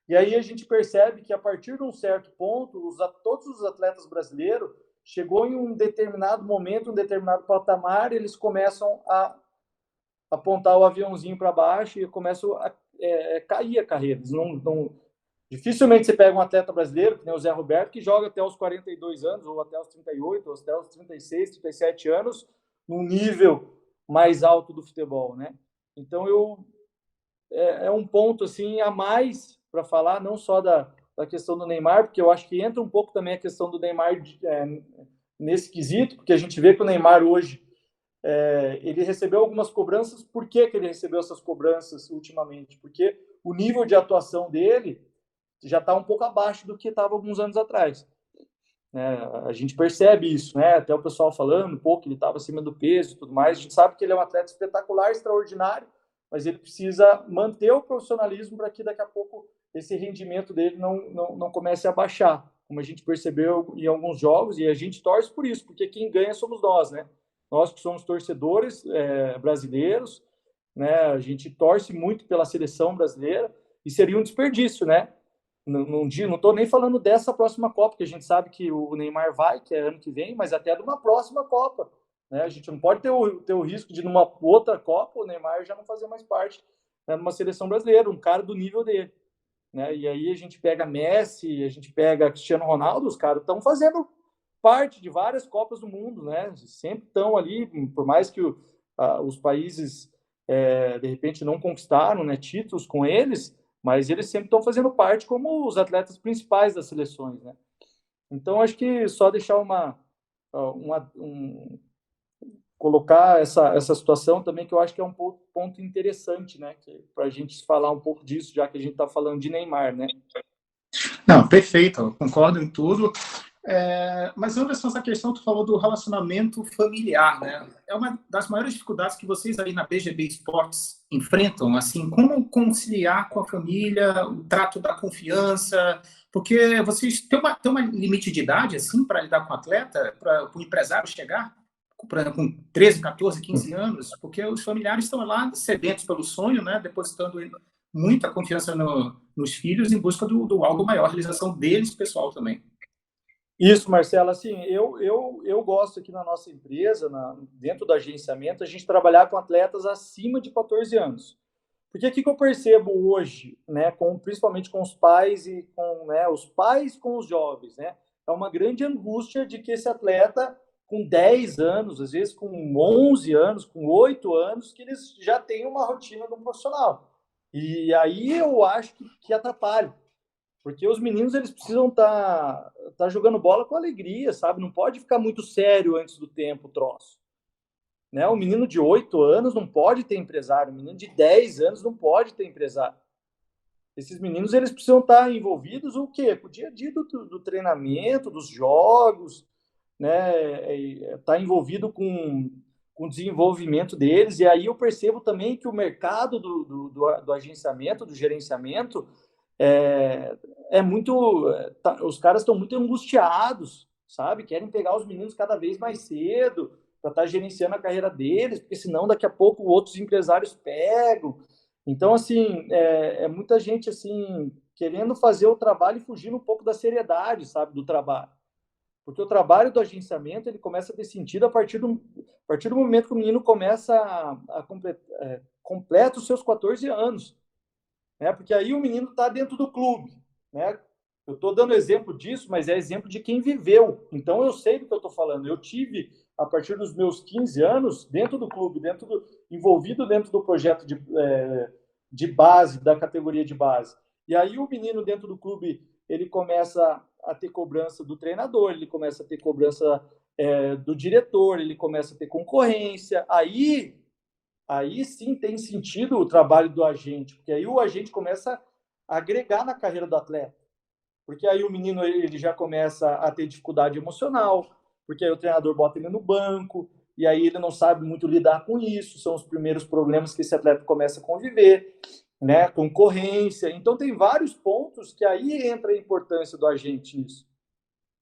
E aí a gente percebe que a partir de um certo ponto, todos os atletas brasileiros chegou em um determinado momento, um determinado patamar, eles começam a apontar o aviãozinho para baixo e começam a cair a carreira. Dificilmente você pega um atleta brasileiro, que nem o Zé Roberto, que joga até os 42 anos, ou até os 38, ou até os 36, 37 anos, num nível mais alto do futebol, né? Então, é um ponto assim a mais para falar, não só da questão do Neymar, porque eu acho que entra um pouco também a questão do Neymar nesse quesito, porque a gente vê que o Neymar hoje ele recebeu algumas cobranças. Por que ele recebeu essas cobranças ultimamente? Porque o nível de atuação dele já está um pouco abaixo do que estava alguns anos atrás. A gente percebe isso, né? Até o pessoal falando que ele estava acima do peso e tudo mais. A gente sabe que ele é um atleta espetacular, extraordinário, mas ele precisa manter o profissionalismo para que daqui a pouco esse rendimento dele não comece a baixar, como a gente percebeu em alguns jogos, e a gente torce por isso, porque quem ganha somos nós, né? Nós que somos torcedores brasileiros, né? A gente torce muito pela seleção brasileira, e seria um desperdício, né? Não estou nem falando dessa próxima Copa, que a gente sabe que o Neymar vai, que é ano que vem, mas até de uma próxima Copa, né? A gente não pode ter o risco de, numa outra Copa, o Neymar já não fazer mais parte, né, numa seleção brasileira, um cara do nível dele, né? E aí a gente pega Messi, a gente pega Cristiano Ronaldo, os caras estão fazendo parte de várias Copas do Mundo, né? Sempre estão ali, por mais que os países, de repente, não conquistaram, né, títulos com eles, mas eles sempre estão fazendo parte como os atletas principais das seleções, né? Então, acho que só deixar colocar essa situação também, que eu acho que é um ponto interessante, né? Para a gente falar um pouco disso, já que a gente está falando de Neymar, né? Não, perfeito, eu concordo em tudo. Mas, Anderson, essa questão, tu falou do relacionamento familiar, né? É uma das maiores dificuldades que vocês aí na BGB Esportes enfrentam, assim, como conciliar com a família, o trato da confiança, porque vocês têm uma limite de idade, assim, para lidar com o atleta, para o empresário chegar, por exemplo, com 13, 14, 15 anos, porque os familiares estão lá sedentos pelo sonho, né? Depositando muita confiança nos filhos em busca do algo maior, realização deles, pessoal também. Isso, Marcelo, assim, eu gosto aqui na nossa empresa, dentro do agenciamento, a gente trabalhar com atletas acima de 14 anos. Porque o que eu percebo hoje, né, principalmente com os pais e com, né, os pais com os jovens, né, é uma grande angústia de que esse atleta com 10 anos, às vezes com 11 anos, com 8 anos, que eles já têm uma rotina de um profissional. E aí eu acho que atrapalha. Porque os meninos, eles precisam tá jogando bola com alegria, sabe? Não pode ficar muito sério antes do tempo o troço. Né? Um menino de 8 anos não pode ter empresário, um menino de 10 anos não pode ter empresário. Esses meninos, eles precisam estar envolvidos o quê? Com o dia a dia do treinamento, dos jogos, né? Estar envolvido com o desenvolvimento deles. E aí eu percebo também que o mercado do agenciamento, do gerenciamento, os caras estão muito angustiados, sabe? Querem pegar os meninos cada vez mais cedo para estar gerenciando a carreira deles, porque senão daqui a pouco outros empresários pegam. Então, assim, muita gente assim querendo fazer o trabalho e fugindo um pouco da seriedade, sabe, do trabalho. Porque o trabalho do agenciamento, ele começa a ter sentido a partir do momento que o menino começa a completa os seus 14 anos. Né? Porque aí o menino está dentro do clube, né? Eu estou dando exemplo disso, mas é exemplo de quem viveu. Então eu sei do que eu estou falando. Eu tive, a partir dos meus 15 anos, dentro do clube, envolvido dentro do projeto de base, da categoria de base. E aí o menino dentro do clube, ele começa a ter cobrança do treinador, ele começa a ter cobrança do diretor, ele começa a ter concorrência. Aí aí sim tem sentido o trabalho do agente, porque aí o agente começa a agregar na carreira do atleta. Porque aí o menino ele já começa a ter dificuldade emocional, porque aí o treinador bota ele no banco, e aí ele não sabe muito lidar com isso, são os primeiros problemas que esse atleta começa a conviver, né? Concorrência. Então tem vários pontos que aí entra a importância do agente nisso.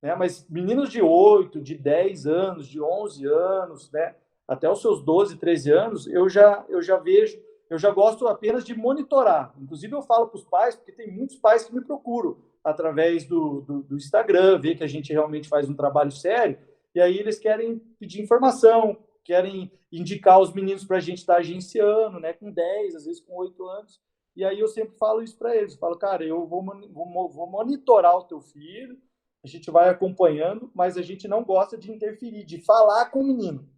Né? Mas meninos de 8, de 10 anos, de 11 anos, né? Até os seus 12, 13 anos, eu já vejo, eu já gosto apenas de monitorar. Inclusive eu falo para os pais, porque tem muitos pais que me procuram através do Instagram, ver que a gente realmente faz um trabalho sério, e aí eles querem pedir informação, querem indicar os meninos para a gente estar agenciando, né, com 10, às vezes com 8 anos, e aí eu sempre falo isso para eles, eu falo, cara, eu vou monitorar o teu filho, a gente vai acompanhando, mas a gente não gosta de interferir, de falar com o menino.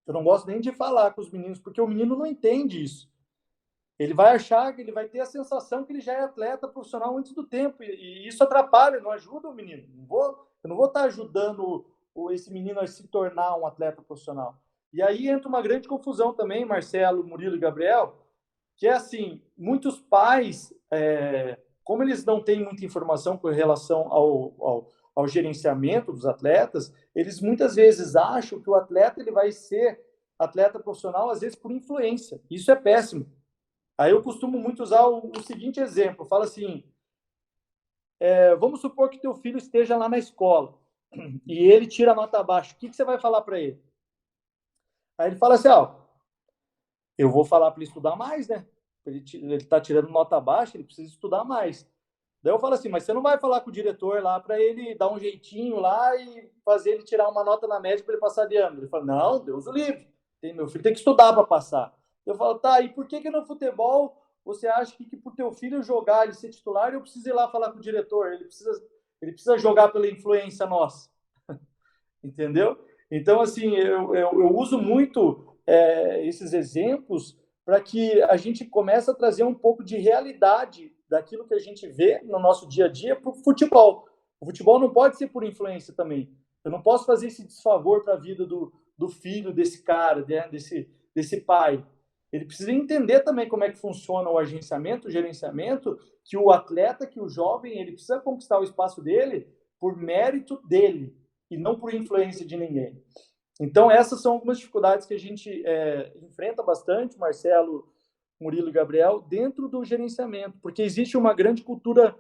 Eu não gosto nem de falar com os meninos, porque o menino não entende isso. Ele vai achar que ele vai ter a sensação que ele já é atleta profissional antes do tempo, e isso atrapalha, não ajuda o menino. Eu não vou estar ajudando esse menino a se tornar um atleta profissional. E aí entra uma grande confusão também, Marcelo, Murilo e Gabriel, que é assim, muitos pais, como eles não têm muita informação com relação ao gerenciamento dos atletas, eles muitas vezes acham que o atleta ele vai ser atleta profissional, às vezes por influência. Isso é péssimo. Aí eu costumo muito usar o seguinte exemplo, fala assim, vamos supor que teu filho esteja lá na escola e ele tira a nota baixa, o que você vai falar para ele? Aí ele fala assim, eu vou falar para ele estudar mais, né? Ele está tirando nota baixa, ele precisa estudar mais. Daí eu falo assim, mas você não vai falar com o diretor lá para ele dar um jeitinho lá e fazer ele tirar uma nota na média para ele passar de ano? Ele fala, não, Deus o livre, meu filho tem que estudar para passar. Eu falo, tá, e por que no futebol você acha que por teu filho jogar, ele ser titular, eu preciso ir lá falar com o diretor? Ele precisa jogar pela influência nossa. Entendeu? Então, assim, eu uso muito esses exemplos para que a gente comece a trazer um pouco de realidade daquilo que a gente vê no nosso dia a dia para o futebol. O futebol não pode ser por influência também. Eu não posso fazer esse desfavor para a vida do filho desse cara, né? desse pai. Ele precisa entender também como é que funciona o agenciamento, o gerenciamento, que o atleta, que o jovem, ele precisa conquistar o espaço dele por mérito dele e não por influência de ninguém. Então, essas são algumas dificuldades que a gente enfrenta bastante, Marcelo, Murilo e Gabriel, dentro do gerenciamento, porque existe uma grande cultura,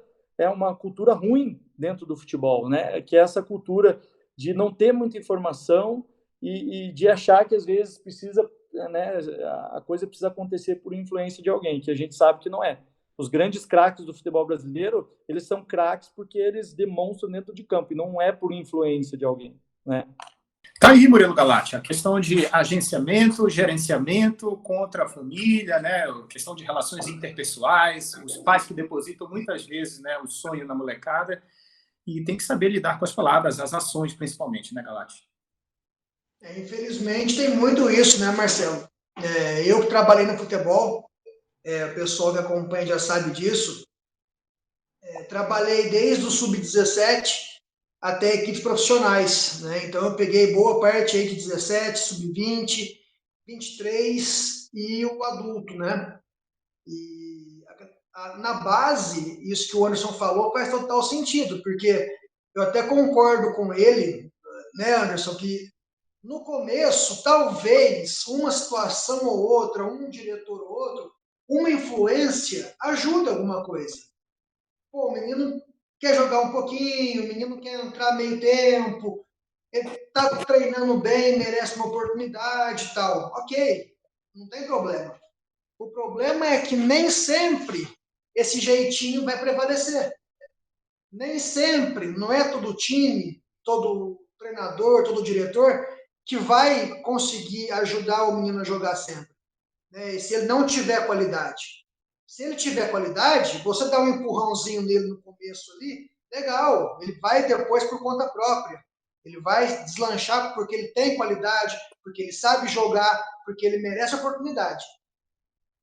uma cultura ruim dentro do futebol, né? Que é essa cultura de não ter muita informação e de achar que, às vezes, precisa, né, a coisa precisa acontecer por influência de alguém, que a gente sabe que não é. Os grandes craques do futebol brasileiro, eles são craques porque eles demonstram dentro de campo, e não é por influência de alguém, né? Tá aí, Murilo Galati, a questão de agenciamento, gerenciamento contra a família, né? A questão de relações interpessoais, os pais que depositam muitas vezes, né, o sonho na molecada, e tem que saber lidar com as palavras, as ações principalmente, né, Galati? Infelizmente tem muito isso, né, Marcelo? Eu que trabalhei no futebol, o pessoal que acompanha já sabe disso, trabalhei desde o sub-17 até equipes profissionais, né? Então eu peguei boa parte aí de 17, sub-20, 23 e o adulto, né? E na base, isso que o Anderson falou faz total sentido, porque eu até concordo com ele, né, Anderson, que no começo, talvez uma situação ou outra, um diretor ou outro, uma influência ajuda alguma coisa. Pô, o menino quer jogar um pouquinho, o menino quer entrar meio tempo, ele está treinando bem, merece uma oportunidade e tal. Ok, não tem problema. O problema é que nem sempre esse jeitinho vai prevalecer. Nem sempre, não é todo time, todo treinador, todo diretor que vai conseguir ajudar o menino a jogar sempre. Né? E se ele não tiver qualidade. Se ele tiver qualidade, você dá um empurrãozinho nele no começo ali, legal, ele vai depois por conta própria. Ele vai deslanchar porque ele tem qualidade, porque ele sabe jogar, porque ele merece a oportunidade.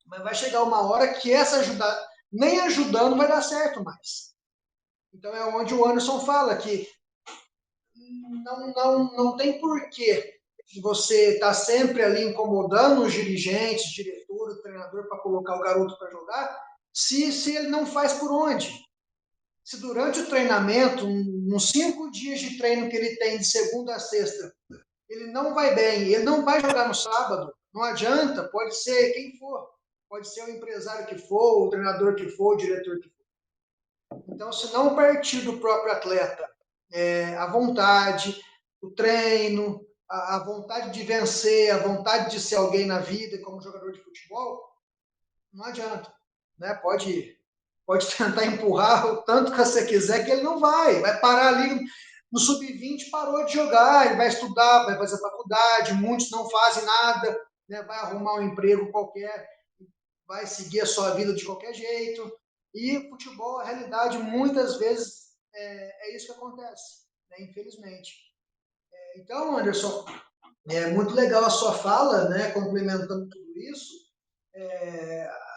Mas vai chegar uma hora que essa ajuda, nem ajudando vai dar certo mais. Então é onde o Anderson fala que não tem porquê de você estar sempre ali incomodando os dirigentes, diretor, o treinador para colocar o garoto para jogar, se ele não faz por onde? Se durante o treinamento, nos 5 dias de treino que ele tem de segunda a sexta, ele não vai bem, ele não vai jogar no sábado, não adianta, pode ser quem for, pode ser o empresário que for, o treinador que for, o diretor que for. Então, se não partir do próprio atleta, a vontade, o treino, a vontade de vencer, a vontade de ser alguém na vida como jogador de futebol, não adianta, né? Pode tentar empurrar o tanto que você quiser, que ele não vai parar ali no sub-20, parou de jogar, ele vai estudar, vai fazer faculdade, muitos não fazem nada, né? Vai arrumar um emprego qualquer, vai seguir a sua vida de qualquer jeito, e futebol, a realidade, muitas vezes, é isso que acontece, né? Infelizmente. Então, Anderson, é muito legal a sua fala, né? Complementando tudo isso,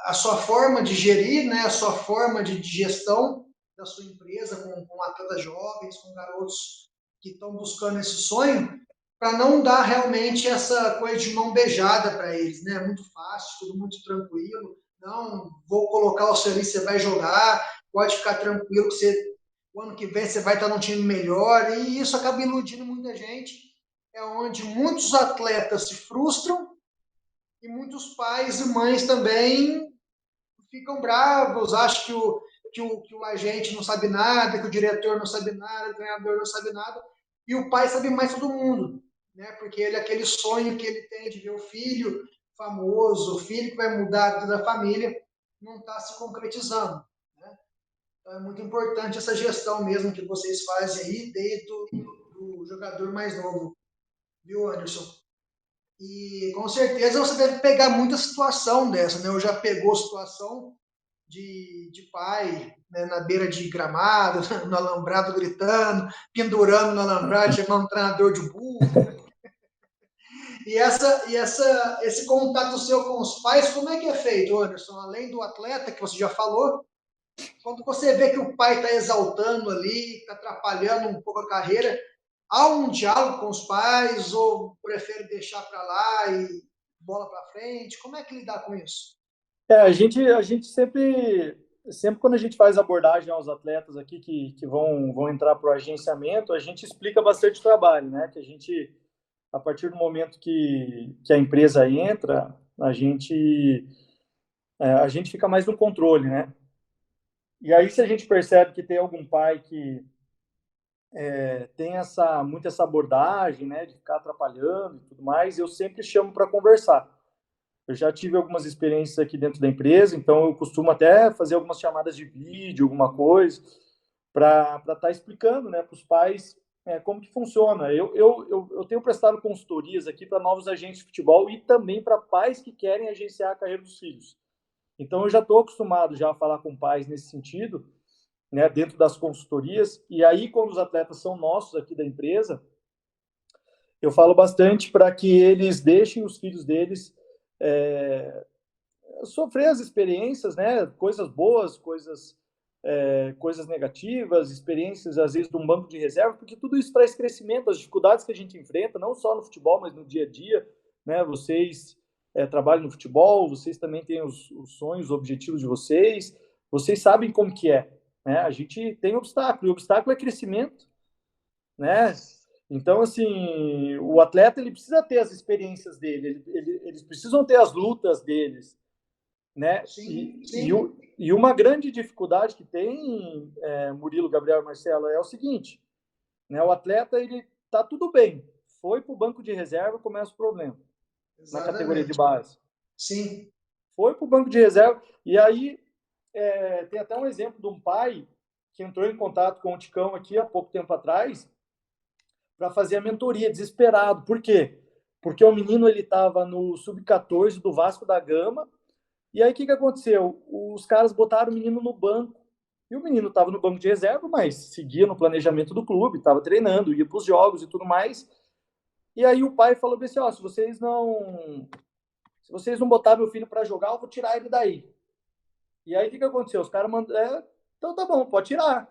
a sua forma de gerir, né? A sua forma de gestão da sua empresa com atletas jovens, com garotos que estão buscando esse sonho, para não dar realmente essa coisa de mão beijada para eles, né? Muito fácil, tudo muito tranquilo. Não, vou colocar você ali, você vai jogar, pode ficar tranquilo que o ano que vem você vai estar num time melhor, e isso acaba iludindo muita gente. É onde muitos atletas se frustram e muitos pais e mães também ficam bravos, acham que o agente não sabe nada, que o diretor não sabe nada, o treinador não sabe nada, e o pai sabe mais que todo mundo, né? Porque aquele sonho que ele tem de ver o filho famoso, o filho que vai mudar a vida da família, não está se concretizando, né? Então é muito importante essa gestão mesmo que vocês fazem aí, desde do jogador mais novo, viu, Anderson? E com certeza você deve pegar muita situação dessa, né? Ou já pegou situação de pai, né, na beira de gramado, no alambrado gritando, pendurando no alambrado, chamando o treinador de burro. E esse contato seu com os pais, como é que é feito, Anderson? Além do atleta, que você já falou, quando você vê que o pai está exaltando ali, está atrapalhando um pouco a carreira, há um diálogo com os pais ou prefere deixar para lá e bola para frente? Como é que lidar com isso? A gente sempre quando a gente faz abordagem aos atletas aqui que vão entrar para o agenciamento, a gente explica bastante o trabalho, né? Que a gente, a partir do momento que a empresa entra, a gente fica mais no controle, né? E aí, se a gente percebe que tem algum pai que tem muito essa abordagem, né, de ficar atrapalhando e tudo mais, eu sempre chamo para conversar. Eu já tive algumas experiências aqui dentro da empresa, então eu costumo até fazer algumas chamadas de vídeo, alguma coisa, para estar explicando, né, para os pais como que funciona. Eu tenho prestado consultorias aqui para novos agentes de futebol e também para pais que querem agenciar a carreira dos filhos. Então eu já estou acostumado já a falar com pais nesse sentido, né, dentro das consultorias, e aí quando os atletas são nossos aqui da empresa, eu falo bastante para que eles deixem os filhos deles sofrer as experiências, né, coisas boas, coisas negativas, experiências às vezes de um banco de reserva, porque tudo isso traz crescimento, as dificuldades que a gente enfrenta, não só no futebol, mas no dia a dia, né, vocês trabalham no futebol, vocês também têm os sonhos, os objetivos de vocês sabem como que é, né? A gente tem obstáculo, e o obstáculo é crescimento, né? Então, assim, o atleta ele precisa ter as experiências dele, eles precisam ter as lutas deles, né? Sim. E uma grande dificuldade que tem, Murilo, Gabriel e Marcelo, é o seguinte, né? O atleta, ele tá tudo bem, foi para o banco de reserva, começa o problema. Exatamente. Na categoria de base. Sim. Foi para o banco de reserva, e aí tem até um exemplo de um pai que entrou em contato com o Ticão aqui há pouco tempo atrás para fazer a mentoria, desesperado. Por quê? Porque o menino ele estava no sub-14 do Vasco da Gama, e aí o que aconteceu? Os caras botaram o menino no banco, e o menino estava no banco de reserva, mas seguia no planejamento do clube, estava treinando, ia para os jogos e tudo mais. E aí o pai falou assim, se vocês não botarem meu filho para jogar, eu vou tirar ele daí. E aí o que aconteceu? Os caras mandaram, então tá bom, pode tirar.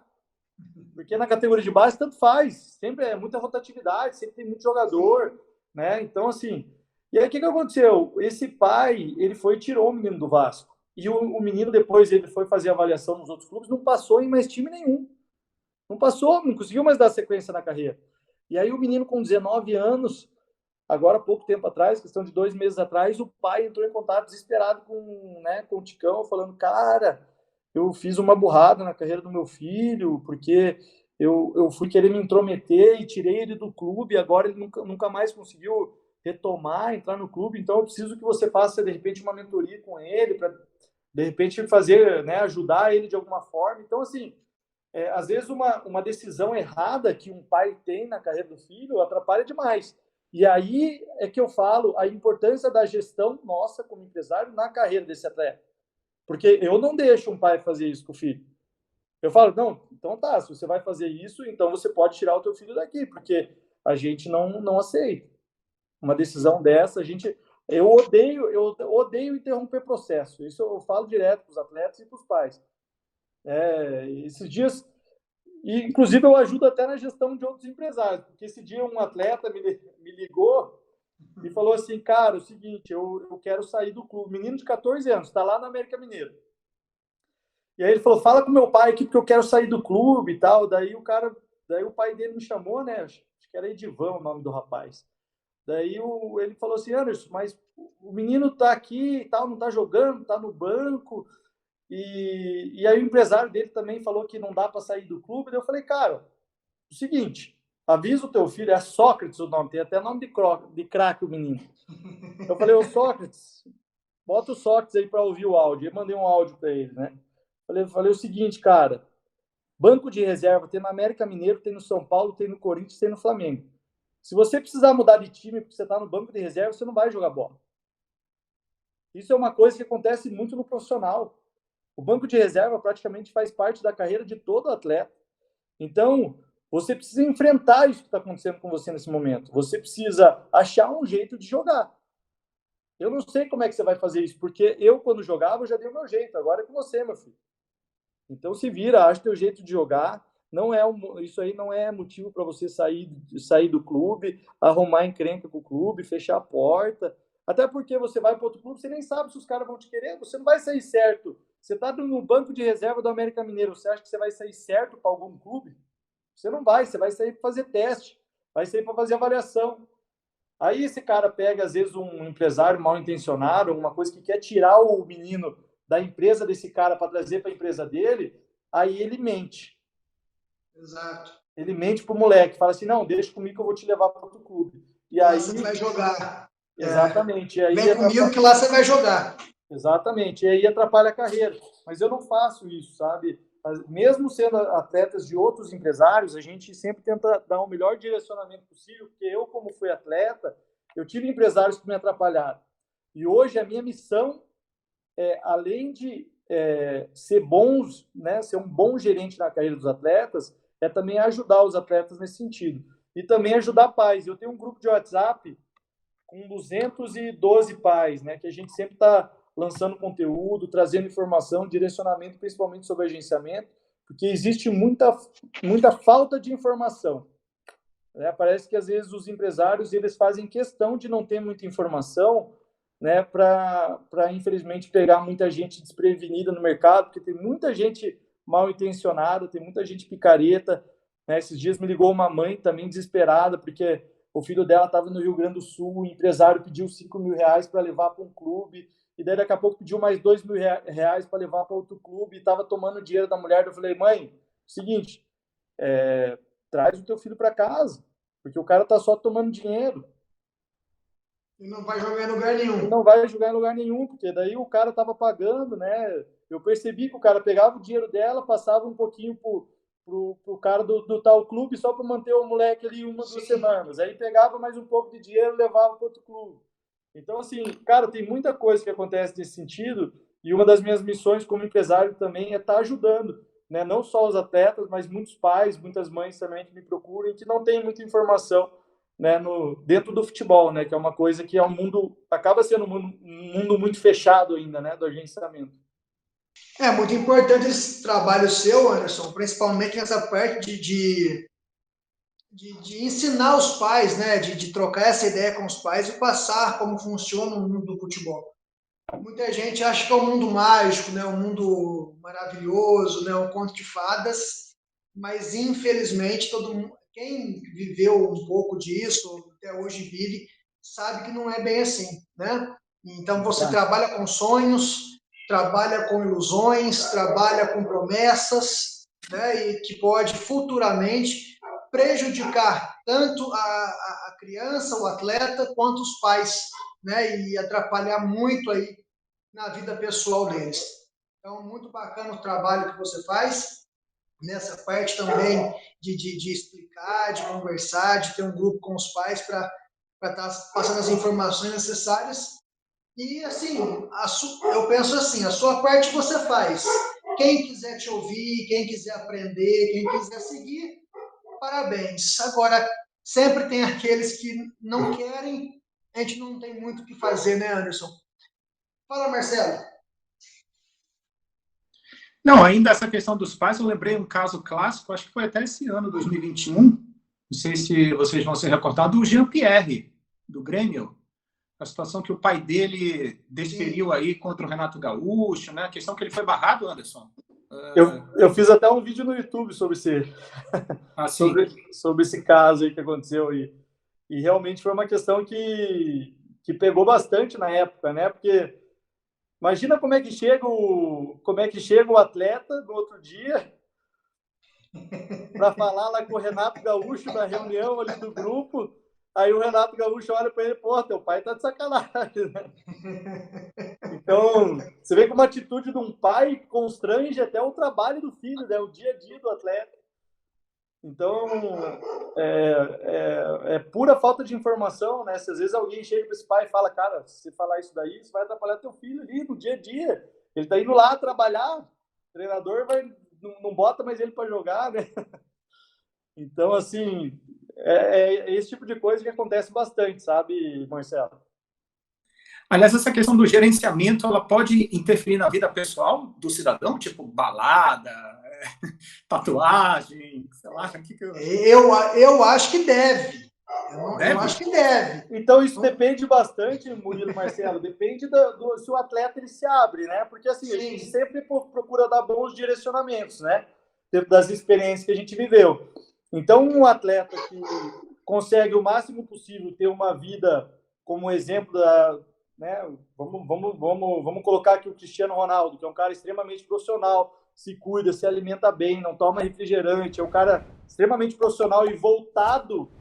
Porque na categoria de base tanto faz, sempre é muita rotatividade, sempre tem muito jogador, né? Então, assim, e aí o que aconteceu? Esse pai, ele foi e tirou o menino do Vasco. E o menino, depois, ele foi fazer avaliação nos outros clubes, não passou em mais time nenhum. Não passou, não conseguiu mais dar sequência na carreira. E aí o menino com 19 anos, agora há pouco tempo atrás, questão de 2 meses atrás, o pai entrou em contato desesperado com o Ticão, falando, cara, eu fiz uma burrada na carreira do meu filho, porque eu fui querer me intrometer e tirei ele do clube, agora ele nunca mais conseguiu retomar, entrar no clube, então eu preciso que você faça, de repente, uma mentoria com ele, para, de repente, fazer, né, ajudar ele de alguma forma. Então, assim, às vezes uma decisão errada que um pai tem na carreira do filho atrapalha demais. E aí é que eu falo a importância da gestão nossa como empresário na carreira desse atleta. Porque eu não deixo um pai fazer isso com o filho. Eu falo, não, então tá, se você vai fazer isso, então você pode tirar o teu filho daqui, porque a gente não aceita. Uma decisão dessa, eu odeio interromper processo. Isso eu falo direto para os atletas e para os pais. Esses dias, e inclusive eu ajudo até na gestão de outros empresários, porque esse dia um atleta me ligou e falou assim, cara, o seguinte, eu quero sair do clube. Menino de 14 anos, está lá no América Mineiro. E aí ele falou, fala com meu pai aqui, porque eu quero sair do clube e tal. Daí o pai dele me chamou, né? Acho que era Edivan o nome do rapaz. Daí ele falou assim, Anderson, mas o menino tá aqui e tal, não tá jogando, tá no banco. E aí o empresário dele também falou que não dá para sair do clube. Daí eu falei, cara, o seguinte, avisa o teu filho, é Sócrates o nome, tem até nome de craque o menino. Eu falei, ô Sócrates, bota o Sócrates aí para ouvir o áudio. Eu mandei um áudio para ele, né? Falei o seguinte, cara, banco de reserva tem no América Mineiro, tem no São Paulo, tem no Corinthians, tem no Flamengo. Se você precisar mudar de time porque você está no banco de reserva, você não vai jogar bola. Isso é uma coisa que acontece muito no profissional. O banco de reserva praticamente faz parte da carreira de todo atleta. Então, você precisa enfrentar isso que está acontecendo com você nesse momento. Você precisa achar um jeito de jogar. Eu não sei como é que você vai fazer isso, porque eu, quando jogava, eu já dei o meu jeito. Agora é com você, meu filho. Então, se vira, acha o teu jeito de jogar. Isso aí não é motivo para você sair do clube, arrumar encrenca com o clube, fechar a porta. Até porque você vai para outro clube, você nem sabe se os caras vão te querer. Você não vai sair certo. Você está no banco de reserva do América Mineiro. Você acha que você vai sair certo para algum clube? Você não vai. Você vai sair para fazer teste. Vai sair para fazer avaliação. Aí esse cara pega, às vezes, um empresário mal intencionado, alguma coisa que quer tirar o menino da empresa desse cara para trazer para a empresa dele, aí ele mente. Exato. Ele mente pro moleque, fala assim, não, deixa comigo que eu vou te levar para outro clube. E aí você vai jogar. Exatamente. E aí vem comigo que lá você vai jogar. Exatamente. E aí atrapalha a carreira. Mas eu não faço isso, sabe? Mesmo sendo atletas de outros empresários, a gente sempre tenta dar o melhor direcionamento possível, porque eu, como fui atleta, eu tive empresários que me atrapalharam. E hoje a minha missão além de ser bons, né, ser um bom gerente na carreira dos atletas, é também ajudar os atletas nesse sentido. E também ajudar pais. Eu tenho um grupo de WhatsApp com 212 pais, né, que a gente sempre está lançando conteúdo, trazendo informação, direcionamento, principalmente sobre agenciamento, porque existe muita falta de informação. Né? Parece que, às vezes, os empresários eles fazem questão de não ter muita informação, né, para infelizmente pegar muita gente desprevenida no mercado, porque tem muita gente mal intencionada, tem muita gente picareta, né? Esses dias me ligou uma mãe também desesperada, porque o filho dela estava no Rio Grande do Sul, o empresário pediu R$5.000 para levar para um clube, e daí daqui a pouco pediu mais R$2.000 para levar para outro clube, e estava tomando o dinheiro da mulher. Eu falei, mãe, seguinte, traz o teu filho para casa, porque o cara está só tomando dinheiro. E não vai jogar em lugar nenhum. Não vai jogar em lugar nenhum, porque daí o cara estava pagando, né? Eu percebi que o cara pegava o dinheiro dela, passava um pouquinho pro cara do tal clube só para manter o moleque ali 1, 2 semanas. Aí pegava mais um pouco de dinheiro e levava para outro clube. Então, assim, cara, tem muita coisa que acontece nesse sentido, e uma das minhas missões como empresário também é estar ajudando, né? Não só os atletas, mas muitos pais, muitas mães também que me procuram e que não têm muita informação, né, dentro do futebol, né, que é uma coisa que acaba sendo um mundo muito fechado ainda, né, do agenciamento. É muito importante esse trabalho seu, Anderson, principalmente nessa parte de de ensinar os pais, né? De trocar essa ideia com os pais e passar como funciona o mundo do futebol. Muita gente acha que é um mundo mágico, né? Um mundo maravilhoso, né? Um conto de fadas, mas infelizmente todo mundo, quem viveu um pouco disso, até hoje vive, sabe que não é bem assim, né? Então você trabalha com sonhos, trabalha com ilusões, trabalha com promessas, né? E que pode futuramente prejudicar tanto a criança, o atleta, quanto os pais, né? E atrapalhar muito aí na vida pessoal deles. Então, muito bacana o trabalho que você faz, nessa parte também de explicar, de conversar, de ter um grupo com os pais para estar passando as informações necessárias. E, assim, eu penso assim, a sua parte você faz. Quem quiser te ouvir, quem quiser aprender, quem quiser seguir, parabéns. Agora, sempre tem aqueles que não querem, a gente não tem muito o que fazer, né, Anderson? Fala, Marcelo. Não, ainda essa questão dos pais, eu lembrei um caso clássico, acho que foi até esse ano, 2021, não sei se vocês vão se recordar, do Jean-Pierre, do Grêmio, a situação que o pai dele desferiu aí contra o Renato Gaúcho, né? A questão que ele foi barrado, Anderson. Eu fiz até um vídeo no YouTube sobre sobre esse caso aí que aconteceu e realmente foi uma questão que pegou bastante na época, né? Porque imagina como é que chega o atleta no outro dia para falar lá com o Renato Gaúcho na reunião ali do grupo. Aí o Renato Gaúcho olha para ele, pô, teu pai tá de sacanagem, né? Então, você vê que uma atitude de um pai constrange até o trabalho do filho, né? O dia a dia do atleta. Então, é pura falta de informação, né? Se às vezes alguém chega para esse pai e fala, cara, se você falar isso daí, você vai atrapalhar teu filho ali no dia a dia. Ele tá indo lá trabalhar, o treinador não bota mais ele para jogar, né? Então, assim, é esse tipo de coisa que acontece bastante, sabe, Marcelo? Aliás, essa questão do gerenciamento, ela pode interferir na vida pessoal do cidadão? Tipo, balada, tatuagem, sei lá. Eu acho que deve. Eu acho que deve. Então, isso depende bastante, Murilo, Marcelo, depende se o atleta ele se abre, né? Porque, assim, a gente sempre procura dar bons direcionamentos, né? Dentro das experiências que a gente viveu. Então, um atleta que consegue o máximo possível ter uma vida como exemplo né? Vamos colocar aqui o Cristiano Ronaldo, que é um cara extremamente profissional, se cuida, se alimenta bem, não toma refrigerante, é um cara extremamente profissional e voltado,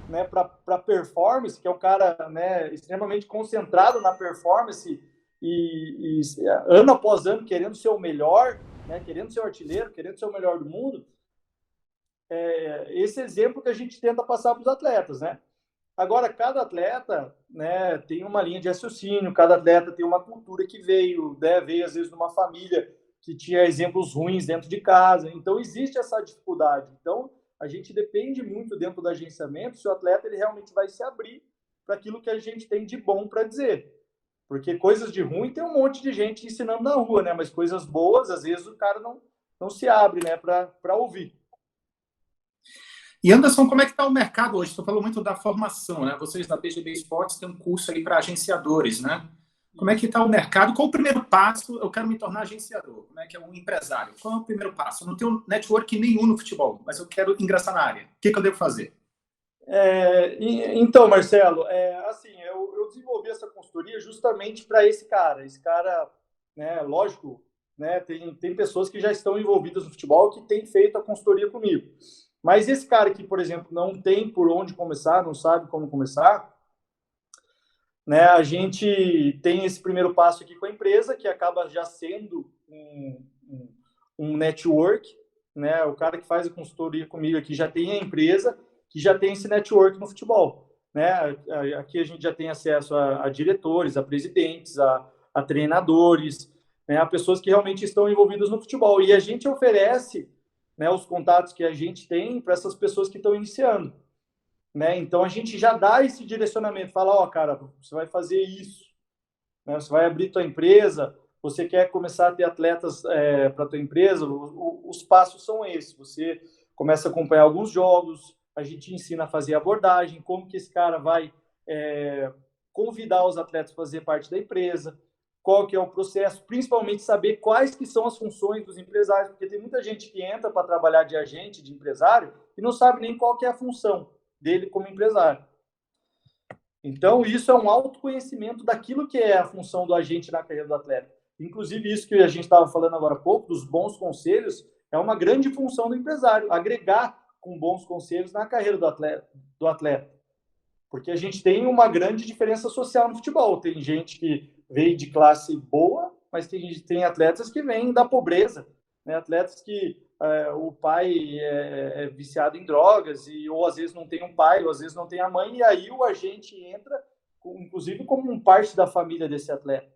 né, para performance, que é um cara, né, extremamente concentrado na performance e ano após ano querendo ser o melhor, né, querendo ser o artilheiro, querendo ser o melhor do mundo. Esse exemplo que a gente tenta passar para os atletas, né? Agora, cada atleta, né, tem uma linha de raciocínio, cada atleta tem uma cultura que veio, né, veio às vezes de uma família que tinha exemplos ruins dentro de casa. Então, existe essa dificuldade. Então, a gente depende muito dentro do agenciamento se o atleta ele realmente vai se abrir para aquilo que a gente tem de bom para dizer. Porque coisas de ruim tem um monte de gente ensinando na rua, né? Mas coisas boas, às vezes, o cara não se abre, né, para ouvir. E Anderson, como é que está o mercado hoje? Você falou muito da formação, né? Vocês da BGB Esportes têm um curso aí para agenciadores, né? Como é que está o mercado? Qual o primeiro passo? Eu quero me tornar agenciador. Como é que é um empresário? Qual é o primeiro passo? Eu não tenho network nenhum no futebol, mas eu quero ingressar na área. O que eu devo fazer? Então, Marcelo, assim, eu desenvolvi essa consultoria justamente para esse cara. Esse cara, né, lógico, né, tem pessoas que já estão envolvidas no futebol que têm feito a consultoria comigo. Mas esse cara que, por exemplo, não tem por onde começar, não sabe como começar, né, a gente tem esse primeiro passo aqui com a empresa, que acaba já sendo um network, né? O cara que faz a consultoria comigo aqui já tem a empresa, que já tem esse network no futebol, né? Aqui a gente já tem acesso a diretores, a presidentes, a treinadores, né? A pessoas que realmente estão envolvidas no futebol. E a gente oferece, né, os contatos que a gente tem para essas pessoas que estão iniciando, né? Então a gente já dá esse direcionamento, fala, ó, cara, você vai fazer isso, né? Você vai abrir tua empresa, você quer começar a ter atletas para tua empresa, os passos são esses. Você começa a acompanhar alguns jogos, a gente ensina a fazer abordagem, como que esse cara vai convidar os atletas a fazer parte da empresa, qual que é o processo, principalmente saber quais que são as funções dos empresários, porque tem muita gente que entra para trabalhar de agente, de empresário, e não sabe nem qual que é a função dele como empresário. Então, isso é um autoconhecimento daquilo que é a função do agente na carreira do atleta. Inclusive, isso que a gente estava falando agora há pouco, dos bons conselhos, é uma grande função do empresário, agregar com bons conselhos na carreira do atleta. Porque a gente tem uma grande diferença social no futebol. Tem gente que veio de classe boa, mas tem atletas que vêm da pobreza, né? Atletas que o pai é viciado em drogas, ou às vezes não tem um pai, ou às vezes não tem a mãe, e aí o agente entra, inclusive como parte da família desse atleta.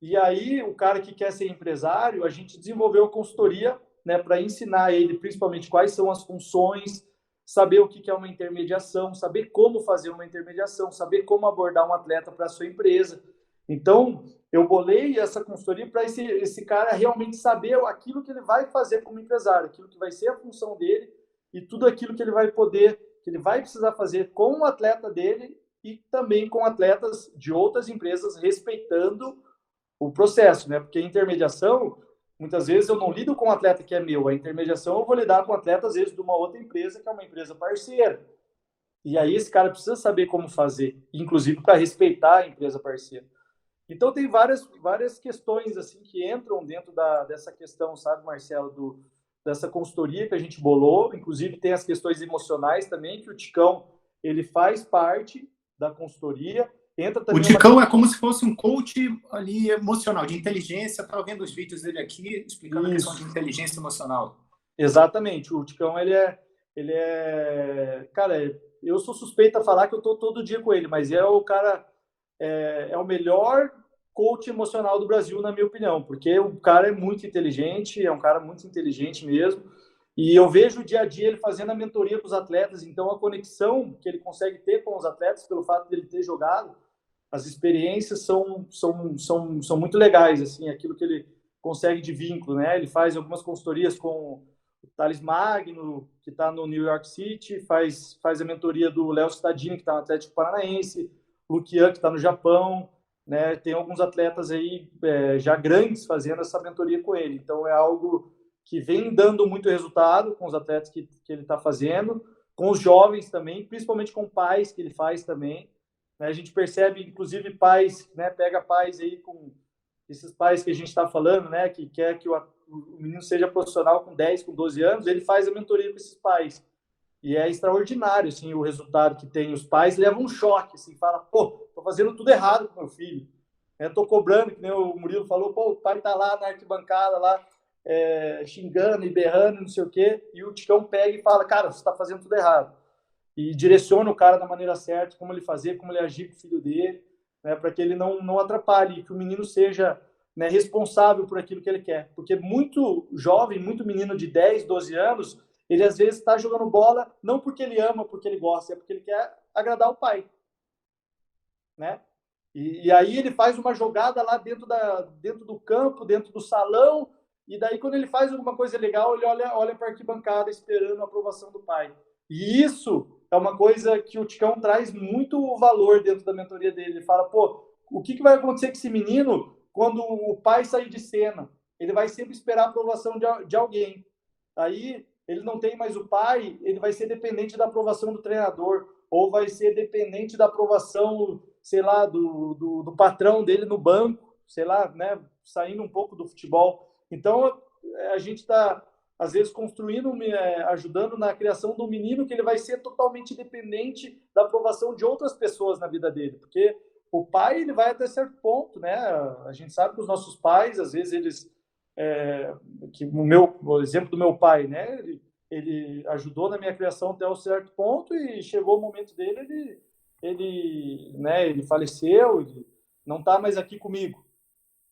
E aí o cara que quer ser empresário, a gente desenvolveu a consultoria, né, para ensinar ele principalmente quais são as funções, saber o que é uma intermediação, saber como fazer uma intermediação, saber como abordar um atleta para a sua empresa. Então, eu bolei essa consultoria para esse cara realmente saber aquilo que ele vai fazer como empresário, aquilo que vai ser a função dele e tudo aquilo que ele vai poder, que ele vai precisar fazer com o atleta dele e também com atletas de outras empresas, respeitando o processo, né? Porque a intermediação, muitas vezes eu não lido com um atleta que é meu, a intermediação eu vou lidar com um atleta, às vezes, de uma outra empresa, que é uma empresa parceira. E aí esse cara precisa saber como fazer, inclusive para respeitar a empresa parceira. Então tem várias questões assim que entram dentro dessa questão, sabe, Marcelo, dessa consultoria que a gente bolou. Inclusive tem as questões emocionais também, que o Ticão ele faz parte da consultoria. Entra também o Ticão é como se fosse um coach ali emocional, de inteligência. Estava vendo os vídeos dele aqui, explicando a questão de inteligência emocional. Exatamente. O Ticão, ele é... Cara, eu sou suspeito a falar que eu estou todo dia com ele, mas é o cara... É o melhor coach emocional do Brasil, na minha opinião, porque o cara é muito inteligente, é um cara muito inteligente mesmo, e eu vejo o dia a dia ele fazendo a mentoria com os atletas, então a conexão que ele consegue ter com os atletas, pelo fato de ele ter jogado, as experiências são muito legais, assim, aquilo que ele consegue de vínculo, né? Ele faz algumas consultorias com o Thales Magno, que está no New York City, faz a mentoria do Léo Cittadini, que está no Atlético Paranaense, Luquian, que está no Japão, né? Tem alguns atletas aí já grandes fazendo essa mentoria com ele. Então, é algo que vem dando muito resultado com os atletas que ele está fazendo, com os jovens também, principalmente com pais que ele faz também. Né? A gente percebe, inclusive, pais, né? Pega pais aí com esses pais que a gente está falando, né? Que quer que o menino seja profissional com 10, com 12 anos, ele faz a mentoria com esses pais. E é extraordinário, assim, o resultado que tem. Os pais levam um choque, assim, fala, pô, tô fazendo tudo errado com meu filho. Tô cobrando, que nem o Murilo falou, pô, o pai tá lá na arquibancada, lá, xingando e berrando, não sei o quê, e o Ticão pega e fala, cara, você tá fazendo tudo errado. E direciona o cara da maneira certa, como ele fazer, como ele agir com o filho dele, né, para que ele não atrapalhe, que o menino seja, né, responsável por aquilo que ele quer. Porque muito jovem, muito menino de 10, 12 anos, ele às vezes está jogando bola não porque ele ama, porque ele gosta, é porque ele quer agradar o pai, né? E aí ele faz uma jogada lá dentro do campo, dentro do salão, e daí quando ele faz alguma coisa legal, ele olha para a arquibancada esperando a aprovação do pai. E isso é uma coisa que o Ticão traz muito valor dentro da mentoria dele. Ele fala, pô, o que vai acontecer com esse menino quando o pai sair de cena? Ele vai sempre esperar a aprovação de alguém. Aí ele não tem mais o pai, ele vai ser dependente da aprovação do treinador, ou vai ser dependente da aprovação, sei lá, do patrão dele no banco, sei lá, né, saindo um pouco do futebol. Então, a gente está, às vezes, construindo, ajudando na criação de um menino que ele vai ser totalmente dependente da aprovação de outras pessoas na vida dele, porque o pai, ele vai até certo ponto, né? A gente sabe que os nossos pais, às vezes, eles... que o exemplo do meu pai, né? Ele ajudou na minha criação até um certo ponto e chegou o momento dele, ele faleceu, ele não está mais aqui comigo,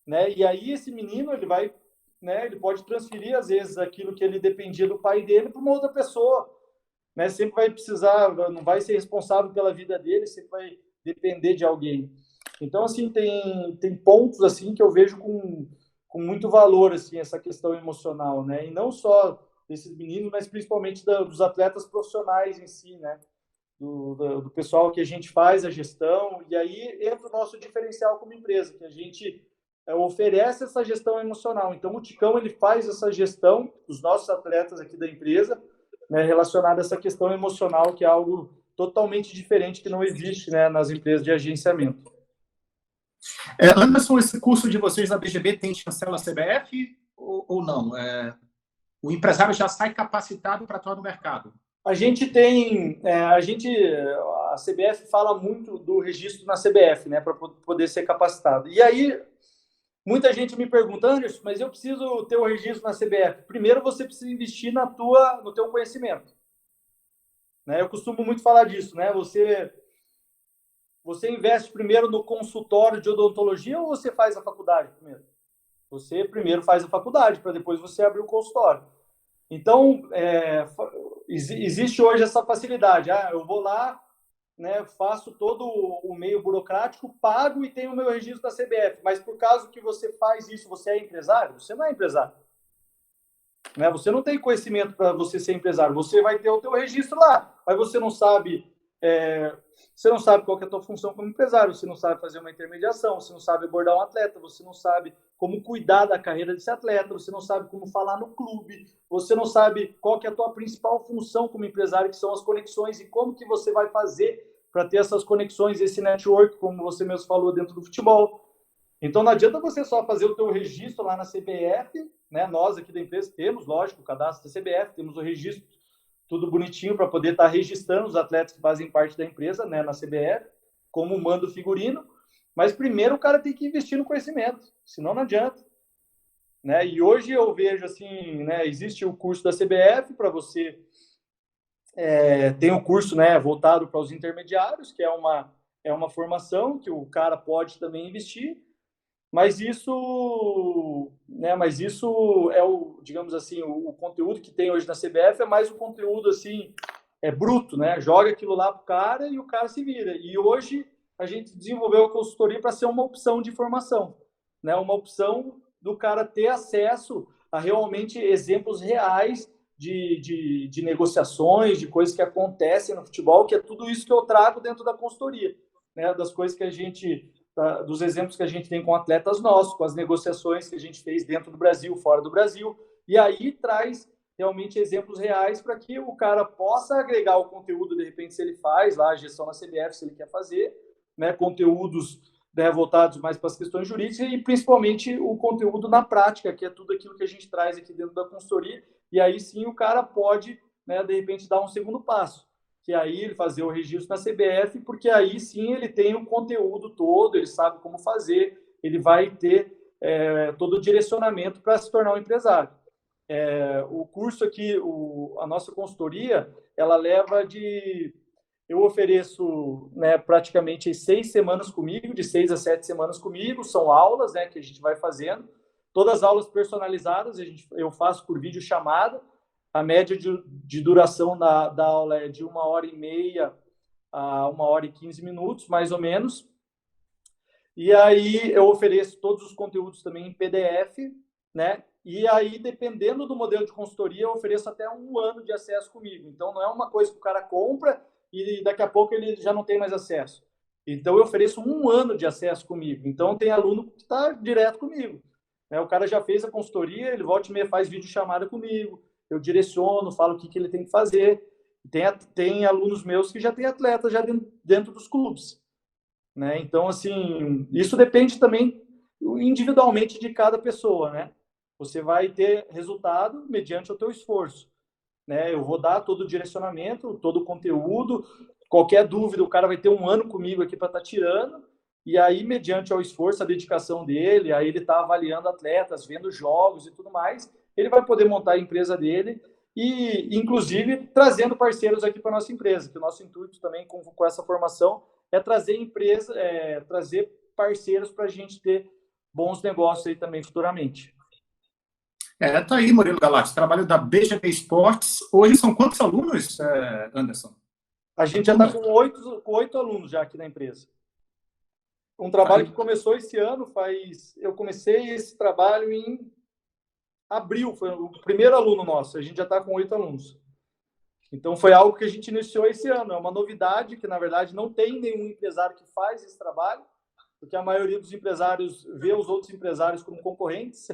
né? E aí esse menino ele vai, né? Ele pode transferir às vezes aquilo que ele dependia do pai dele para uma outra pessoa, né? Sempre vai precisar, não vai ser responsável pela vida dele, sempre vai depender de alguém. Então assim tem pontos assim que eu vejo com muito valor, assim, essa questão emocional, né? E não só desses meninos, mas principalmente dos atletas profissionais em si, né? Do pessoal que a gente faz a gestão, e aí entra o nosso diferencial como empresa, que a gente oferece essa gestão emocional. Então, o Ticão, ele faz essa gestão dos nossos atletas aqui da empresa, né, relacionada a essa questão emocional, que é algo totalmente diferente, que não existe, né, nas empresas de agenciamento. Anderson, esse curso de vocês na BGB tem chancela CBF ou não? O empresário já sai capacitado para atuar no mercado? A gente tem, a CBF fala muito do registro na CBF, né, para poder ser capacitado. E aí, muita gente me pergunta, Anderson, mas eu preciso ter o registro na CBF. Primeiro, você precisa investir no teu conhecimento. Né? Eu costumo muito falar disso, né? Você investe primeiro no consultório de odontologia ou você faz a faculdade primeiro? Você primeiro faz a faculdade, para depois você abrir o consultório. Então, existe hoje essa facilidade. Eu vou lá, né, faço todo o meio burocrático, pago e tenho o meu registro da CBF. Mas por causa que você faz isso, você é empresário? Você não é empresário. Né? Você não tem conhecimento para você ser empresário. Você vai ter o teu registro lá, mas você não sabe qual que é a tua função como empresário, você não sabe fazer uma intermediação, você não sabe abordar um atleta, você não sabe como cuidar da carreira desse atleta, você não sabe como falar no clube, você não sabe qual que é a tua principal função como empresário, que são as conexões, e como que você vai fazer para ter essas conexões, esse network, como você mesmo falou, dentro do futebol. Então, não adianta você só fazer o teu registro lá na CBF, né? Nós aqui da empresa temos, lógico, o cadastro da CBF, temos o registro tudo bonitinho para poder estar registrando os atletas que fazem parte da empresa, né, na CBF, como mando figurino, mas primeiro o cara tem que investir no conhecimento, senão não adianta. Né? E hoje eu vejo assim, né, existe o curso da CBF para você, tem o curso, né, voltado para os intermediários, que é uma formação que o cara pode também investir, mas isso é digamos assim, o conteúdo que tem hoje na CBF é mais um conteúdo assim, bruto, né? Joga aquilo lá pro cara e o cara se vira. E hoje a gente desenvolveu a consultoria para ser uma opção de formação, né? Uma opção do cara ter acesso a realmente exemplos reais de negociações, de coisas que acontecem no futebol, que é tudo isso que eu trago dentro da consultoria, né? Das coisas que a gente, dos exemplos que a gente tem com atletas nossos, com as negociações que a gente fez dentro do Brasil, fora do Brasil, e aí traz realmente exemplos reais para que o cara possa agregar o conteúdo, de repente, se ele faz lá a gestão na CBF, se ele quer fazer, né, conteúdos, né, voltados mais para as questões jurídicas, e principalmente o conteúdo na prática, que é tudo aquilo que a gente traz aqui dentro da consultoria, e aí sim o cara pode, né, de repente, dar um segundo passo, que aí ele fazer o registro na CBF, porque aí sim ele tem o conteúdo todo, ele sabe como fazer, ele vai ter todo o direcionamento para se tornar um empresário. O curso aqui, a nossa consultoria, ela leva eu ofereço, né, praticamente 6 semanas comigo, de 6 a 7 semanas comigo, são aulas, né, que a gente vai fazendo, todas as aulas personalizadas, eu faço por videochamada, a média de duração da aula é de 1h30 a 1h15 minutos, mais ou menos. E aí eu ofereço todos os conteúdos também em PDF, né? E aí, dependendo do modelo de consultoria, eu ofereço até 1 ano de acesso comigo. Então, não é uma coisa que o cara compra e daqui a pouco ele já não tem mais acesso. Então, eu ofereço 1 ano de acesso comigo. Então, tem aluno que está direto comigo. O cara já fez a consultoria, ele volta e meia faz videochamada comigo, eu direciono, falo o que ele tem que fazer. Tem alunos meus que já têm atleta já dentro dos clubes. Né? Então, assim, isso depende também individualmente de cada pessoa, né? Você vai ter resultado mediante o teu esforço. Né? Eu vou dar todo o direcionamento, todo o conteúdo, qualquer dúvida, o cara vai ter 1 ano comigo aqui para estar tirando, e aí, mediante o esforço, a dedicação dele, aí ele está avaliando atletas, vendo jogos e tudo mais, ele vai poder montar a empresa dele e, inclusive, trazendo parceiros aqui para a nossa empresa, que o nosso intuito também com essa formação é trazer trazer parceiros para a gente ter bons negócios aí também futuramente. Tá aí, Murilo Galati, trabalho da BGB Esportes. Hoje são quantos alunos, Anderson? A gente já está com 8 alunos já aqui na empresa. Um trabalho que começou esse ano, eu comecei esse trabalho em abril, foi o primeiro aluno nosso, a gente já está com 8 alunos. Então, foi algo que a gente iniciou esse ano, é uma novidade que, na verdade, não tem nenhum empresário que faz esse trabalho, porque a maioria dos empresários vê os outros empresários como concorrentes.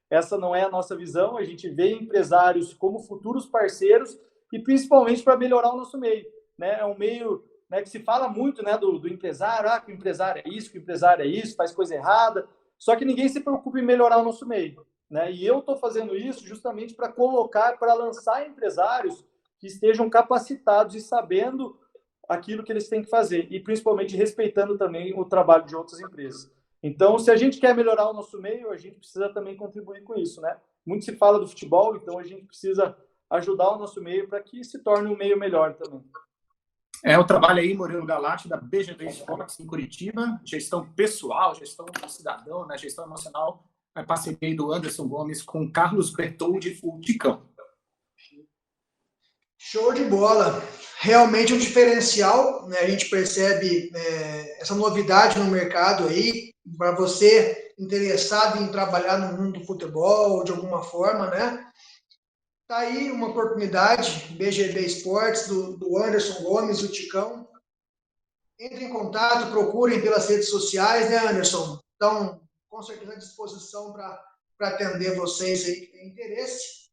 Essa não é a nossa visão, a gente vê empresários como futuros parceiros e principalmente para melhorar o nosso meio, né? É um meio, né, que se fala muito, né, do empresário, que o empresário é isso, que o empresário é isso, faz coisa errada, só que ninguém se preocupa em melhorar o nosso meio, né? E eu estou fazendo isso justamente para colocar, para lançar empresários que estejam capacitados e sabendo aquilo que eles têm que fazer, e principalmente respeitando também o trabalho de outras empresas. Então, se a gente quer melhorar o nosso meio, a gente precisa também contribuir com isso, né? Muito se fala do futebol, então a gente precisa ajudar o nosso meio para que se torne um meio melhor também. É o trabalho aí, Murilo Galati, da BGB Sports em Curitiba, gestão pessoal, gestão do cidadão, né? Gestão emocional, a parceria do Anderson Gomes com Carlos Bertoldi, o Ticão. Show de bola. Realmente um diferencial, né? A gente percebe essa novidade no mercado aí, para você interessado em trabalhar no mundo do futebol de alguma forma, né? Tá aí uma oportunidade, BGB Esportes, do Anderson Gomes, o Ticão. Entre em contato, procurem pelas redes sociais, né, Anderson? Então, com certeza à disposição para atender vocês aí que têm interesse.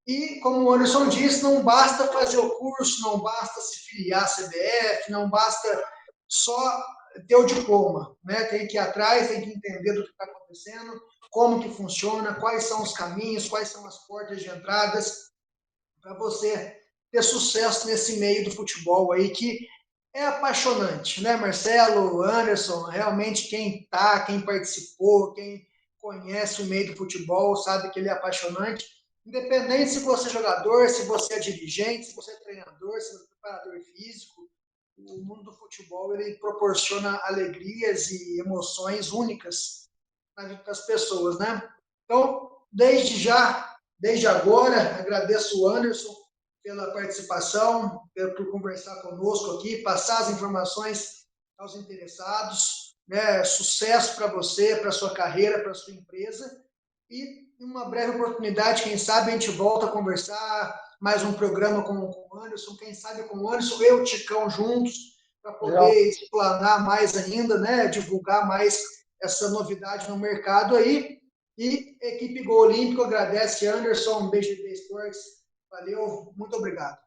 E, como o Anderson disse, não basta fazer o curso, não basta se filiar à CBF, não basta só ter o diploma, né? Tem que ir atrás, tem que entender do que está acontecendo, como que funciona, quais são os caminhos, quais são as portas de entradas para você ter sucesso nesse meio do futebol aí, que é apaixonante, né, Marcelo, Anderson? Realmente quem participou, quem conhece o meio do futebol sabe que ele é apaixonante. Independente se você é jogador, se você é dirigente, se você é treinador, se você é preparador físico, o mundo do futebol ele proporciona alegrias e emoções únicas na vida das pessoas, né? Então, desde agora, agradeço o Anderson pela participação, por conversar conosco aqui, passar as informações aos interessados, né? Sucesso para você, para sua carreira, para sua empresa. E uma breve oportunidade, quem sabe a gente volta a conversar, mais um programa com o Anderson, quem sabe com o Anderson e o Ticão juntos, para poder explanar mais ainda, né? Divulgar mais essa novidade no mercado aí. E a equipe Gol Olímpico agradece, Anderson, BGB Sports. Valeu, muito obrigado.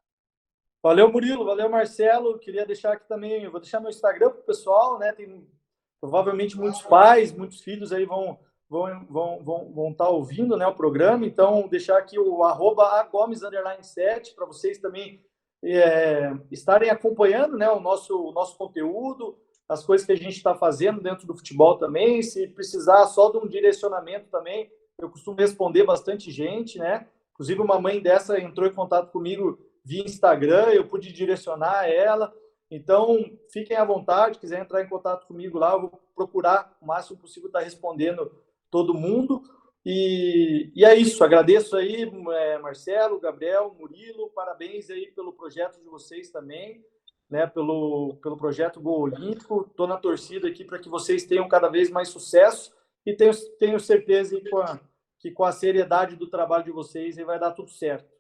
Valeu, Murilo, valeu, Marcelo. Queria deixar aqui também, eu vou deixar meu Instagram para o pessoal, né? Tem provavelmente muitos pais, muitos filhos aí vão estar ouvindo, né, o programa, então deixar aqui o @agomes_7 para vocês também estarem acompanhando, né, o nosso conteúdo, as coisas que a gente está fazendo dentro do futebol também. Se precisar só de um direcionamento também, eu costumo responder bastante gente, né? Inclusive uma mãe dessa entrou em contato comigo via Instagram, eu pude direcionar ela. Então, fiquem à vontade, quiser entrar em contato comigo lá, eu vou procurar o máximo possível estar respondendo todo mundo. E é isso, agradeço aí, Marcelo, Gabriel, Murilo, parabéns aí pelo projeto de vocês também, né, pelo projeto Gol Olímpico. Estou na torcida aqui para que vocês tenham cada vez mais sucesso e tenho certeza que com a seriedade do trabalho de vocês vai dar tudo certo.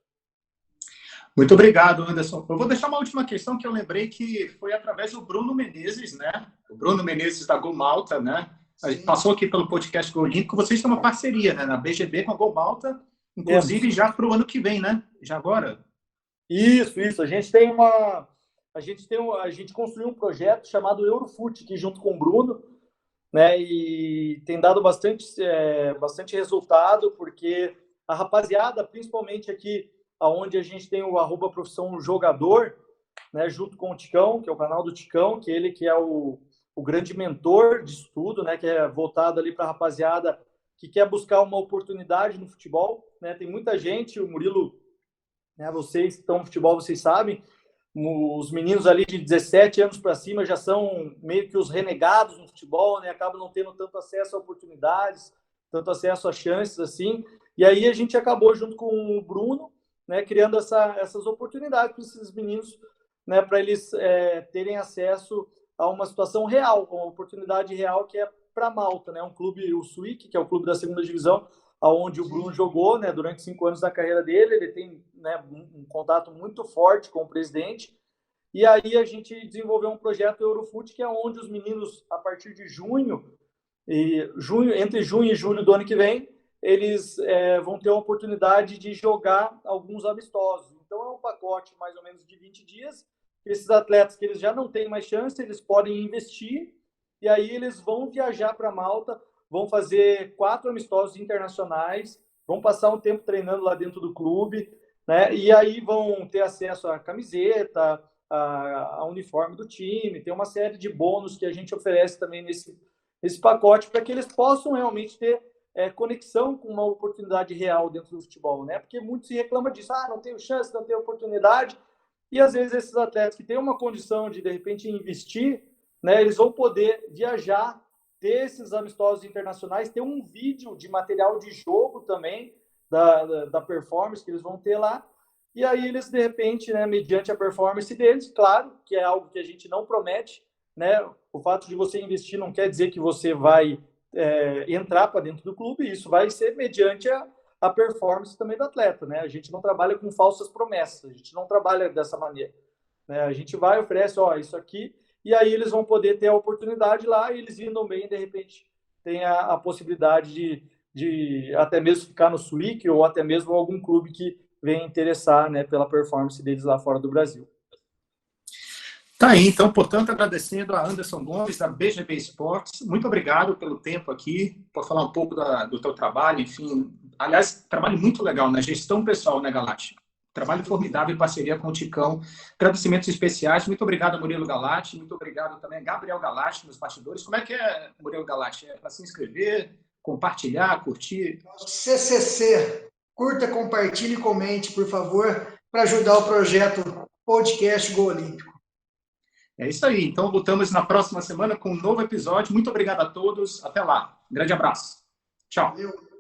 Muito obrigado, Anderson. Eu vou deixar uma última questão que eu lembrei que foi através do Bruno Menezes, né? O Bruno Menezes da Gol Malta, né? A gente passou aqui pelo podcast Gol Olímpico, vocês têm uma parceria, né, na BGB com a Gol Malta, inclusive já para o ano que vem, né? Já agora. Isso. A gente construiu um projeto chamado Eurofute aqui junto com o Bruno, né? E tem dado bastante resultado, porque a rapaziada, principalmente aqui, onde a gente tem o @profissão jogador, né, junto com o Ticão, que é o canal do Ticão, que ele que é o grande mentor de estudo, né, que é voltado ali para a rapaziada que quer buscar uma oportunidade no futebol, né? Tem muita gente, o Murilo, né, vocês que estão no futebol, vocês sabem, os meninos ali de 17 anos para cima já são meio que os renegados no futebol, né? Acabam não tendo tanto acesso a oportunidades, tanto acesso a chances assim. E aí a gente acabou junto com o Bruno, né, criando essas oportunidades para esses meninos, né, para eles terem acesso a uma situação real, uma oportunidade real que é para Malta, né, um clube, o Swick, que é o clube da segunda divisão, onde o Bruno jogou, né, durante 5 anos da carreira dele. Ele tem, né, um contato muito forte com o presidente. E aí a gente desenvolveu um projeto Eurofoot, que é onde os meninos, a partir de entre junho e julho do ano que vem, eles vão ter a oportunidade de jogar alguns amistosos. Então é um pacote mais ou menos de 20 dias. Esses atletas que eles já não têm mais chance, eles podem investir, e aí eles vão viajar para Malta, vão fazer 4 amistosos internacionais, vão passar um tempo treinando lá dentro do clube, né? E aí vão ter acesso à camiseta, a uniforme do time, tem uma série de bônus que a gente oferece também nesse pacote, para que eles possam realmente ter conexão com uma oportunidade real dentro do futebol, né? Porque muito se reclama disso, não tenho chance, não tenho oportunidade, e às vezes esses atletas que têm uma condição de repente, investir, né, eles vão poder viajar, ter esses amistosos internacionais, ter um vídeo de material de jogo também, da performance que eles vão ter lá, e aí eles, de repente, né, mediante a performance deles, claro, que é algo que a gente não promete, né, o fato de você investir não quer dizer que você vai entrar para dentro do clube, isso vai ser mediante a performance também do atleta, né? A gente não trabalha com falsas promessas, a gente não trabalha dessa maneira, né? A gente vai, oferece, isso aqui, e aí eles vão poder ter a oportunidade lá, e eles indo bem, de repente, tem a possibilidade de até mesmo ficar no SWIC, ou até mesmo algum clube que venha interessar, né, pela performance deles lá fora do Brasil. Tá aí, então, portanto, agradecendo a Anderson Gomes, da BGB Esportes. Muito obrigado pelo tempo aqui, por falar um pouco do teu trabalho, enfim. Aliás, trabalho muito legal na gestão pessoal, né, Galati? Trabalho formidável em parceria com o Ticão. Agradecimentos especiais. Muito obrigado, Murilo Galati. Muito obrigado também a Gabriel Galati, nos bastidores. Como é que é, Murilo Galati? É para se inscrever, compartilhar, curtir? CCC. Curta, compartilhe e comente, por favor, para ajudar o projeto Podcast Go Olímpico. É isso aí. Então, voltamos na próxima semana com um novo episódio. Muito obrigado a todos. Até lá. Um grande abraço. Tchau. Valeu.